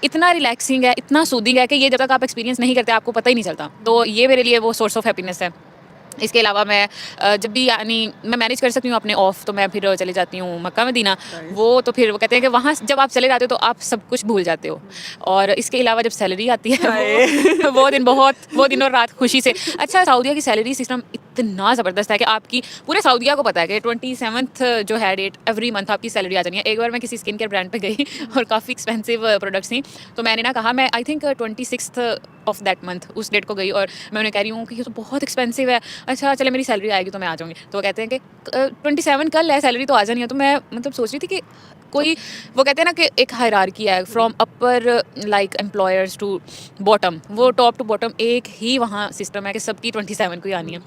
इतना रिलैक्सिंग है, इतना सूदिंग है कि ये जब तक आप एक्सपीरियंस नहीं करते आपको पता ही नहीं चलता। तो ये मेरे लिए वो सोर्स ऑफ हैप्पीनेस है। इसके अलावा मैं जब भी यानी मैं मैनेज कर सकती हूँ अपने ऑफ, तो मैं फिर चले जाती हूँ मक्का मदीना। वो तो फिर वो कहते हैं कि वहाँ जब आप चले जाते हो तो आप सब कुछ भूल जाते हो। और इसके अलावा जब सैलरी आती है वो दिन और रात खुशी से। अच्छा, सऊदीया की सैलरी सिस्टम इतना ज़बरदस्त है कि आपकी पूरे सऊदीया को पता है कि 27th जो है डेट एवरी मंथ आपकी सैलरी आ जानी है। एक बार मैं किसी स्किन केयर ब्रांड पे गई और काफ़ी एक्सपेंसिव प्रोडक्ट्स थी, तो मैंने ना कहा, मैं I think 26th of that month उस डेट को गई, और मैं उन्हें कह रही हूँ कि ये तो बहुत एक्सपेंसिव है। अच्छा चले, मेरी सैलरी आएगी तो मैं आ जाऊँगी। तो वो कहते हैं कि 27 कल है, सैलरी तो आ जानी है। तो मैं मतलब सोच रही थी कि कोई, वो कहते हैं ना कि एक हायरार्की है from upper like employers to bottom, वो टॉप टू बॉटम एक ही वहाँ सिस्टम है कि सबकी 27 को ही आनी है,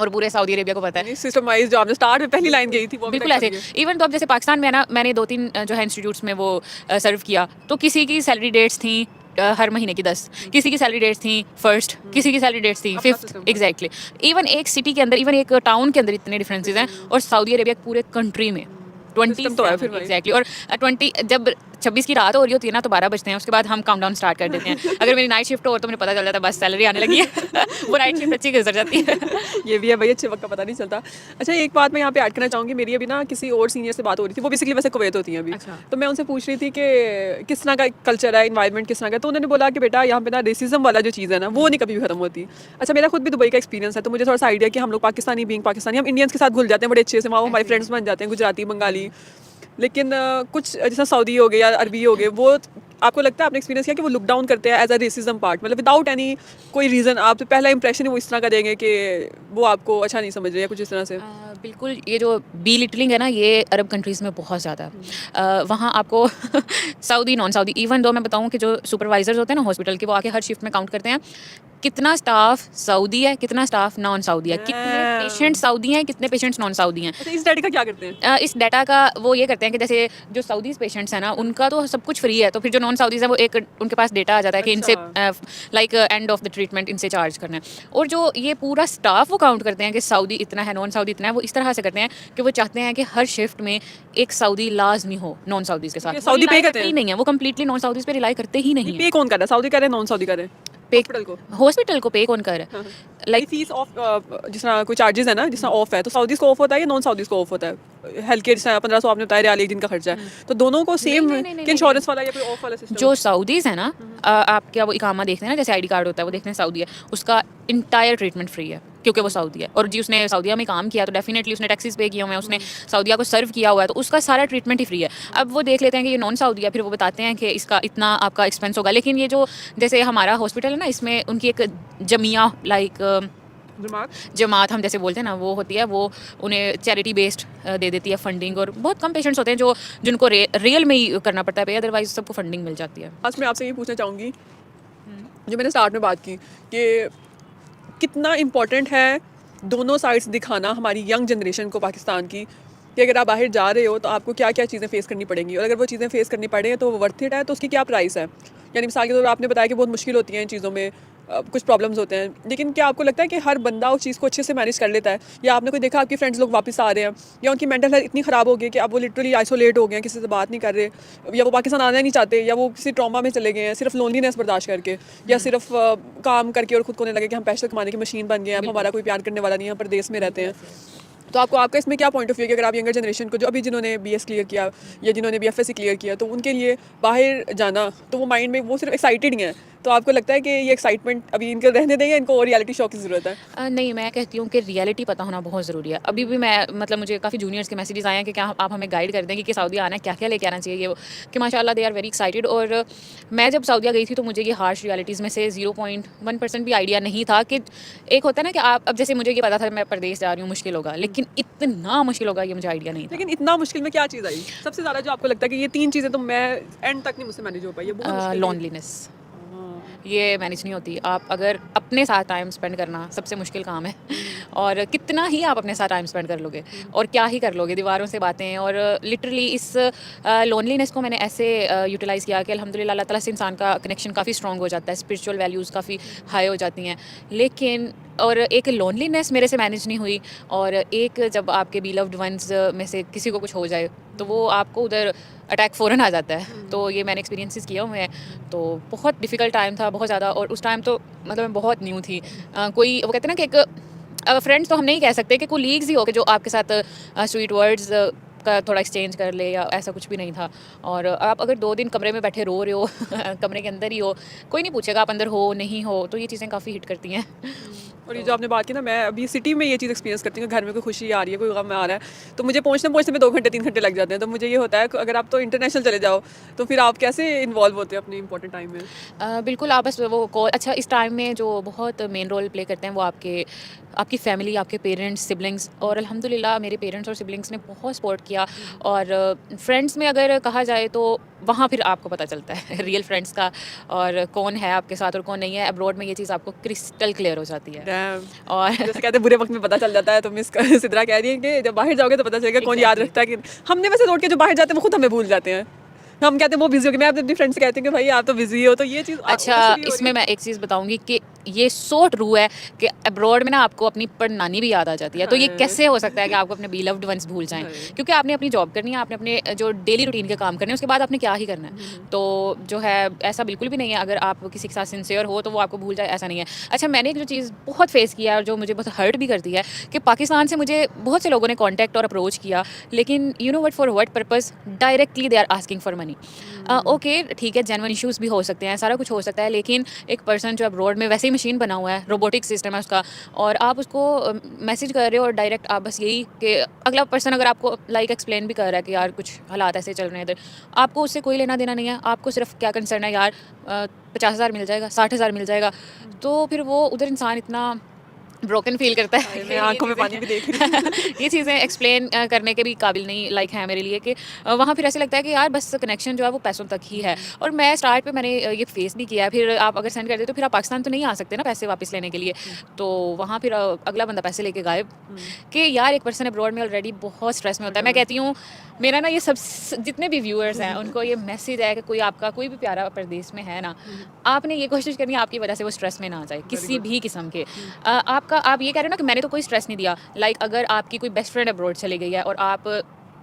और पूरे सऊदी अरेबिया को पता है। सिस्टम वाइज जो आपने स्टार्ट में पहली लाइन गई थी वो बिल्कुल ऐसे। इवन तो अब जैसे पाकिस्तान में है ना, मैंने 2-3 जो है इंस्टीट्यूट्स में वो सर्व किया, तो किसी की सैलरी डेट्स थी हर महीने की 10, किसी की सैलरी डेट्स थी फर्स्ट, किसी की सैलरी डेट्स थी 5th। एग्जैक्टली। इवन एक सिटी के अंदर, इवन एक टाउन के अंदर इतने डिफरेंसेस हैं, और सऊदी अरेबिया पूरे कंट्री में 20 तो है फिर भाई। एग्जैक्टली। और 20 जब 26 की रात हो रही होती है ना, तो 12 बजते हैं, उसके बाद हम काउंटडाउन स्टार्ट कर देते हैं। अगर मेरी नाइट शिफ्ट हो तो मुझे पता चल जाता है बस सैलरी आने लगी है। वो नाइट शिफ्ट अच्छी गुजर जाती है। ये भी है भाई, अच्छे वक्त का पता नहीं चलता। अच्छा, एक बात मैं यहाँ पे ऐड करना चाहूँगी, मेरी अभी ना किसी और सीनियर से बात हो रही थी, वो बेसिकली वैसे कुवैत होती हैं अभी। अच्छा। तो मैं उनसे पूछ रही थी कि किस तरह का कल्चर है, इन्वायरमेंट किस तरह का, तो उन्होंने बोला कि बेटा यहाँ पे ना रेसिज्म वाला जो चीज़ है ना, वो नहीं कभी भी खत्म होती। अच्छा, मेरा खुद भी दुबई का एक्सपीरियंस है, तो मुझे थोड़ा सा आइडिया कि हम लोग पाकिस्तानी बीइंग पाकिस्तानी, हम इंडियंस के साथ घुल जाते हैं बड़े अच्छे से, वहाँ हमारे फ्रेंड्स बन जाते हैं, गुजराती, बंगाली। लेकिन कुछ जैसा सऊदी हो गए या अरबी हो गए, वो आपको लगता है, आपने एक्सपीरियंस किया कि वो लुक डाउन करते हैं एज अ रेसिज्म पार्ट, मतलब विदाउट एनी कोई रीज़न, आप तो पहला इंप्रेशन ही वो इस तरह का देंगे कि वो आपको अच्छा नहीं समझ रहे हैं, कुछ इस तरह से? बिल्कुल, ये जो बी-लिटलिंग है ना, ये अरब कंट्रीज़ में बहुत ज़्यादा है। वहाँ आपको Saudi, non Saudi, even though मैं बताऊँ कि जो सुपरवाइजर्स होते हैं ना हॉस्पिटल के, वो आके हर शिफ्ट में काउंट करते हैं। कितना स्टाफ सऊदी है, कितना स्टाफ नॉन सऊदी है, कितने हाँ। पेशेंट सऊदी हैं, कितने पेशेंट्स नॉन सऊदी हैं। अच्छा, इस डाटा का क्या करते हैं? इस डाटा का वो ये करते हैं कि जैसे जो सऊदीज़ पेशेंट्स हैं ना, उनका तो सब कुछ फ्री है, तो फिर जो नॉन सऊदीज़ हैं वो एक उनके पास डेटा आ जाता है कि इनसे अच्छा। Like end of the treatment इनसे चार्ज करना है। और जो ये पूरा स्टाफ वो काउंट करते हैं कि सऊदी इतना है, नॉन सऊदी इतना है, वो इस तरह से करते हैं कि वो चाहते हैं कि हर शिफ्ट में एक सऊदी लाज़मी हो नॉन सऊदीज़ के साथ। ये वो सऊदी पे रिलाई करते करते ही हैं? नहीं है, वो कंप्लीटली नॉन सऊदीज़ पे रिलाई करते ही ये नहीं पे है। कौन कर रहा है? सऊदी कर रहे हैं, नॉन सऊदी कर रहे हैं? पे हॉस्पिटल को? हॉस्पिटल को पे कौन कर रहा हाँ, है? हाँ। ये लाइक फीस ऑफ जिस तरह कोई चार्जेस है ना, जिस तरह ऑफ है, तो सऊदीज़ को ऑफ होता है या नॉन सऊदीज़ को ऑफ होता है? हेल्थ केयर जिस तरह 1500 आपने बताया रियाल एक दिन का खर्चा है, तो दोनों को नहीं, सेम नहीं, नहीं, नहीं, कि नहीं, इंश्योरेंस वाला या कोई ऑफ वाला सिस्टम? जो सऊदीज़ है ना, आप क्या वो इकामा देखते हैं ना, जैसे आईडी कार्ड होता है वो देखते हैं सऊदी है, उसका इंटायर ट्रीटमेंट फ्री है क्योंकि वो सऊदी है। और जी उसने सऊदीया में काम किया तो डेफिनेटली उसने टैक्सेस पे किए हुए हैं, उसने सऊदीया को सर्व किया हुआ है, तो उसका सारा ट्रीटमेंट ही फ्री है। अब वो देख लेते हैं कि ये नॉन सऊदी है, फिर वो बताते हैं कि इसका इतना आपका एक्सपेंस होगा। लेकिन ये जो जैसे हमारा हॉस्पिटल है ना, इसमें उनकी एक जमिया लाइक दिमाग? जमात हम जैसे बोलते हैं ना, वो होती है, वो उन्हें चैरिटी बेस्ड दे देती है फंडिंग। और बहुत कम पेशेंट्स होते हैं जो जिनको रियल में ही करना पड़ता है पे, अदरवाइज सबको फंडिंग मिल जाती है। आज मैं आपसे ये पूछना चाहूँगी, जो मैंने स्टार्ट में बात की कि कितना इम्पोर्टेंट है दोनों साइड्स दिखाना हमारी यंग जनरेशन को पाकिस्तान की, कि अगर आप बाहर जा रहे हो तो आपको क्या क्या चीज़ें फेस करनी पड़ेंगी, और अगर वो चीज़ें फेस करनी पड़े तो वो वर्थ इट है, तो उसकी क्या प्राइस है। यानी मिसाल के तौर पर आपने बताया कि बहुत मुश्किल होती है इन चीज़ों में, कुछ प्रॉब्लम्स होते हैं, लेकिन क्या आपको लगता है कि हर बंदा उस चीज़ को अच्छे से मैनेज कर लेता है, या आपने कोई देखा आपके फ्रेंड्स लोग वापस आ रहे हैं, या उनकी मेंटल हेल्थ इतनी ख़राब हो गई कि अब वो लिटरली आइसोलेट हो गए हैं, किसी से बात नहीं कर रहे, या वो पाकिस्तान आना नहीं चाहते, या वो किसी ट्रॉमा में चले गए हैं सिर्फ लोनलीनेस बर्दाश्त करके, या सिर्फ काम करके और खुद को नहीं लगे कि हम पैसे कमाने की मशीन बन गए हैं, अब हमारा कोई प्यार करने वाला नहीं है, हम परदेश में रहते हैं। तो आपका इसमें क्या पॉइंट ऑफ व्यू है कि अगर आप यंगर जनरेशन को, जो अभी जिन्होंने बीएस क्लियर किया या जिन्होंने बीएफएससी क्लियर किया, तो उनके लिए बाहर जाना, तो वो माइंड में वो सिर्फ एक्साइटेड ही हैं, तो आपको लगता है कि ये एक्साइटमेंट अभी इनको रहने दें या इनको और रियलिटी शो की ज़रूरत है? नहीं, मैं कहती हूँ कि रियलिटी पता होना बहुत ज़रूरी है। अभी भी मैं मतलब मुझे काफ़ी जूनियर्स के मैसेजेस आए हैं कि क्या आप हमें गाइड कर दें कि सऊदी आना है, क्या-क्या लेके आना चाहिए, ये वो, कि माशाल्लाह दे आर वेरी एक्साइटेड। और मैं जब सऊदीया गई थी तो मुझे ये हार्श रियलिटीज़ में से 0.1% भी आइडिया नहीं था कि एक होता है ना कि आप, अब जैसे मुझे ये पता था मैं परदेश जा रही हूँ, मुश्किल होगा, लेकिन इतना मुश्किल होगा ये मुझे आइडिया नहीं था। लेकिन इतना मुश्किल में क्या चीज़ आई सबसे ज़्यादा, जो आपको लगता है कि ये 3 चीज़ें तो मैं एंड तक नहीं मुझसे मैनेज हो पाई, ये बहुत मुश्किल थी? लोनलीनेस, हाँ। ये मैनेज नहीं होती। आप अगर अपने साथ टाइम स्पेंड करना सबसे मुश्किल काम है, और कितना ही आप अपने साथ टाइम स्पेंड कर लोगे और क्या ही कर लोगे, दीवारों से बातें। और लिटरली इस लोनलीनेस को मैंने ऐसे यूटिलाइज़ किया कि अल्हम्दुलिल्लाह अल्लाह ताला से इंसान का कनेक्शन काफ़ी स्ट्रॉन्ग हो जाता है, स्पिरिचुअल वैल्यूज़ काफ़ी हाई हो जाती हैं। लेकिन और एक लोनलीनेस मेरे से मैनेज नहीं हुई, और एक जब आपके बीलव्ड वंस में से किसी को कुछ हो जाए तो वो आपको उधर अटैक फ़ौरन आ जाता है। तो ये मैंने एक्सपीरियंसेस किए हुए हैं। तो बहुत डिफ़िकल्ट टाइम था, बहुत ज़्यादा। और उस टाइम तो मतलब मैं बहुत न्यू थी। कोई वो कहते हैं ना कि एक फ्रेंड्स तो हम नहीं कह सकते, कि कोलीग्स ही हो कि जो आपके साथ स्वीट वर्ड्स का थोड़ा एक्सचेंज कर ले, या ऐसा कुछ भी नहीं था। और आप अगर 2 दिन कमरे में बैठे रो रहे हो कमरे के अंदर ही हो, कोई नहीं पूछेगा आप अंदर हो नहीं हो, तो ये चीज़ें काफ़ी हिट करती हैं। और ये जो आपने बात की ना, मैं अभी सिटी में ये चीज़ एक्सपीरियंस करती हूँ, घर में कोई खुशी आ रही है, कोई गम आ रहा है, तो मुझे पहुँचते में 2 घंटे 3 घंटे लग जाते हैं। तो मुझे ये होता है कि अगर आप तो इंटरनेशनल चले जाओ, तो फिर आप कैसे इन्वॉल्व होते हैं अपने इंपॉर्टेंट टाइम में? बिल्कुल, आप बस वो कॉल, अच्छा इस टाइम में जो बहुत मेन रोल प्ले करते हैं वो आपकी फैमिली, आपके पेरेंट्स, सिबलिंग्स। और अल्हम्दुलिल्लाह मेरे पेरेंट्स और सिबलिंग्स ने बहुत सपोर्ट किया। और फ्रेंड्स में अगर कहा जाए तो वहाँ फिर आपको पता चलता है रियल फ्रेंड्स का, और कौन है आपके साथ और कौन नहीं है। अब्रॉड में ये चीज़ आपको क्रिस्टल क्लियर हो जाती है। डैम! और जैसे कहते हैं बुरे वक़्त में पता चल जाता है, तो मिस सिद्रा कह रही है कि जब बाहर जाओगे तो पता चलेगा कौन याद Exactly. रखता है कि हमने वैसे रोड के जो बाहर जाते हैं वो खुद हमें भूल जाते हैं। हम कहते हैं वो बिज़ी हो गए, मैं अपनी फ्रेंड से कहती हूँ कि भाई आप तो बिज़ी हो, तो ये चीज़ अच्छा, उधर से भी हो रही इसमें है? मैं एक चीज़ बताऊँगी कि ये सो ट्रू है कि अब्रॉड में ना आपको अपनी परनानी भी याद आ जाती है। तो ये हाँ। कैसे हो सकता है कि आपको अपने बीलव्ड वंस भूल जाएँ? हाँ। क्योंकि आपने अपनी जॉब करनी है, आपने अपने जो डेली रूटीन के काम करने हैं, उसके बाद आपने क्या ही करना है। तो जो है ऐसा बिल्कुल भी नहीं है, अगर आप किसी के साथ सिंसियर हो तो वो आपको भूल जाए, ऐसा नहीं है। अच्छा, मैंने एक जो चीज़ बहुत फेस किया है और जो मुझे बहुत हर्ट भी करती है, कि पाकिस्तान से मुझे बहुत से लोगों ने कॉन्टैक्ट और अप्रोच किया, लेकिन you know what, for what purpose? Directly they are asking for money. Okay, ठीक है, जेन्युइन इश्यूज़ भी हो सकते हैं, सारा कुछ हो सकता है, लेकिन एक पर्सन जो अब्रॉड में वैसे ही मशीन बना हुआ है, रोबोटिक सिस्टम है उसका, और आप उसको मैसेज कर रहे हो और डायरेक्ट आप बस यही कि अगला पर्सन अगर आपको लाइक एक्सप्लेन भी कर रहा है कि यार कुछ हालात ऐसे चल रहे हैं इधर, आपको उससे कोई लेना देना नहीं है। आपको सिर्फ क्या कंसर्न है, यार 50,000 मिल जाएगा, 60,000 मिल जाएगा। तो फिर वो उधर इंसान इतना ब्रोकन फील करता है। मैं आंखों में पानी भी देख रही हूँ। ये चीज़ें एक्सप्लेन करने के भी काबिल नहीं लाइक है मेरे लिए कि वहाँ फिर ऐसे लगता है कि यार बस कनेक्शन जो है वो पैसों तक ही है। और मैं स्टार्ट पे मैंने ये फेस भी किया है। फिर आप अगर सेंड कर दे तो फिर आप पाकिस्तान तो नहीं आ सकते ना पैसे वापस लेने के लिए। तो वहाँ फिर अगला बंदा पैसे लेके गायब कि यार एक पर्सन अब्रॉड में ऑलरेडी बहुत स्ट्रेस में होता है। मैं कहती हूँ मेरा ना ये सब जितने भी व्यूअर्स हैं उनको ये मैसेज है कि कोई आपका कोई भी प्यारा प्रदेश में है ना, आपने ये कोशिश करनी है आपकी वजह से वो स्ट्रेस में ना आ जाए किसी भी किस्म के। आपका आप ये कह रहे हो ना कि मैंने तो कोई स्ट्रेस नहीं दिया। लाइक अगर आपकी कोई बेस्ट फ्रेंड अब्रॉड चली गई है और आप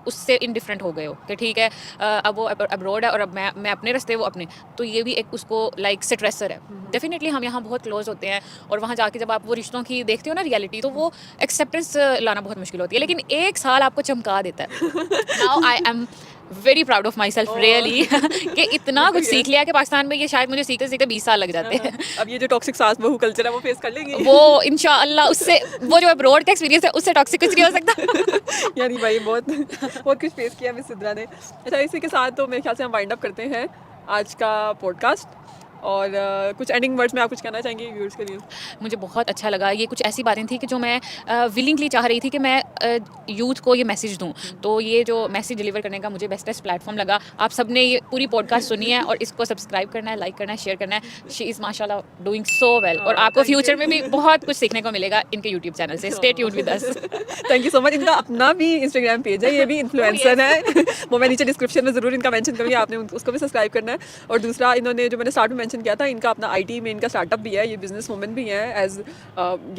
उससे इनडिफरेंट हो गए हो कि ठीक है अब वो अब्रॉड है और अब मैं अपने रास्ते वो अपने, तो ये भी एक उसको लाइक स्ट्रेसर है। डेफिनेटली हम यहाँ बहुत क्लोज होते हैं और वहाँ जाके जब आप वो रिश्तों की देखते हो ना रियलिटी, तो वो एक्सेप्टेंस लाना बहुत मुश्किल होती है। लेकिन एक साल आपको चमका देता है। Now I am very proud of my self really कि इतना कुछ सीख लिया कि पाकिस्तान में ये शायद मुझे सीखते सीखते 20 साल लग जाते हैं। अब ये जो टॉक्सिक सास बहू कल्चर है वो फेस कर लेंगे। वो इंशाअल्लाह उससे वो जो अब्रॉड का एक्सपीरियंस है उससे टॉक्सिक कुछ नहीं हो सकता। यानी भाई बहुत बहुत कुछ फेस किया मिस सिद्रा ने। अच्छा, इसी के साथ तो मेरे ख्याल से हम वाइंड अप करते हैं आज का पॉडकास्ट। और कुछ एंडिंग वर्ड्स में आप कुछ कहना चाहेंगे व्यूअर्स के लिए? मुझे बहुत अच्छा लगा। ये कुछ ऐसी बातें थी कि जो मैं विलिंगली चाह रही थी कि मैं यूथ को ये मैसेज दूँ। तो ये जो मैसेज डिलीवर करने का मुझे बेस्टेस्ट प्लेटफॉर्म लगा। आप सबने ये पूरी पॉडकास्ट सुनी है और इसको सब्सक्राइब करना है, लाइक करना है, शेयर करना है। शी इज़ माशाल्लाह डूइंग सो वेल और आपको thank you. फ्यूचर में भी बहुत कुछ सीखने को मिलेगा इनके यूट्यूब चैनल से। Stay tuned with us. Thank you so much. इनका अपना भी इंस्टाग्राम पेज है, ये भी इन्फ्लुएंसर है। वो मैं नीचे डिस्क्रिप्शन में ज़रूर इनका मेंशन करूँगी, आपने उसको भी सब्सक्राइब करना है। और दूसरा, इन्होंने जो मैंने स्टार्ट में मेंशन किया था, इनका अपना आईटी में इनका स्टार्टअप भी है। ये बिजनेस वुमन भी हैं एज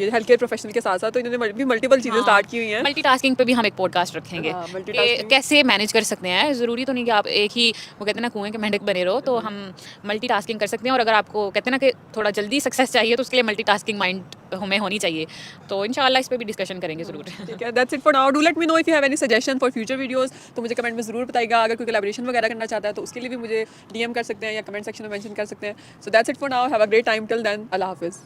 ये हेल्थ केयर प्रोफेशनल के साथ साथ, तो इन्होंने भी मल्टीपल चीज़ें स्टार्ट की हुई हैं। मल्टीटास्किंग पे भी हम एक पॉडकास्ट रखेंगे हाँ, कि multitasking। कैसे मैनेज कर सकते हैं। ज़रूरी तो नहीं कि आप एक ही वो कहते हैं ना कुएं के मेंढक बने रहो, तो हम मल्टीटास्किंग कर सकते हैं। और अगर आपको कहते हैं ना कि थोड़ा जल्दी सक्सेस चाहिए तो उसके लिए मल्टीटास्किंग माइंड हमें होनी चाहिए। तो इंशाल्लाह इस पे भी डिस्कशन करेंगे ज़रूर। ठीक है, that's it for now. Do let me know if you have any suggestion for future videos, तो मुझे कमेंट में ज़रूर बताइएगा। अगर कोई कोलैबोरेशन वगैरह करना चाहता है तो उसके लिए भी मुझे डीएम कर सकते हैं या कमेंट सेक्शन में मेंशन कर सकते हैं। So that's it for now. Have a great time till then. अल्लाह हाफिज़।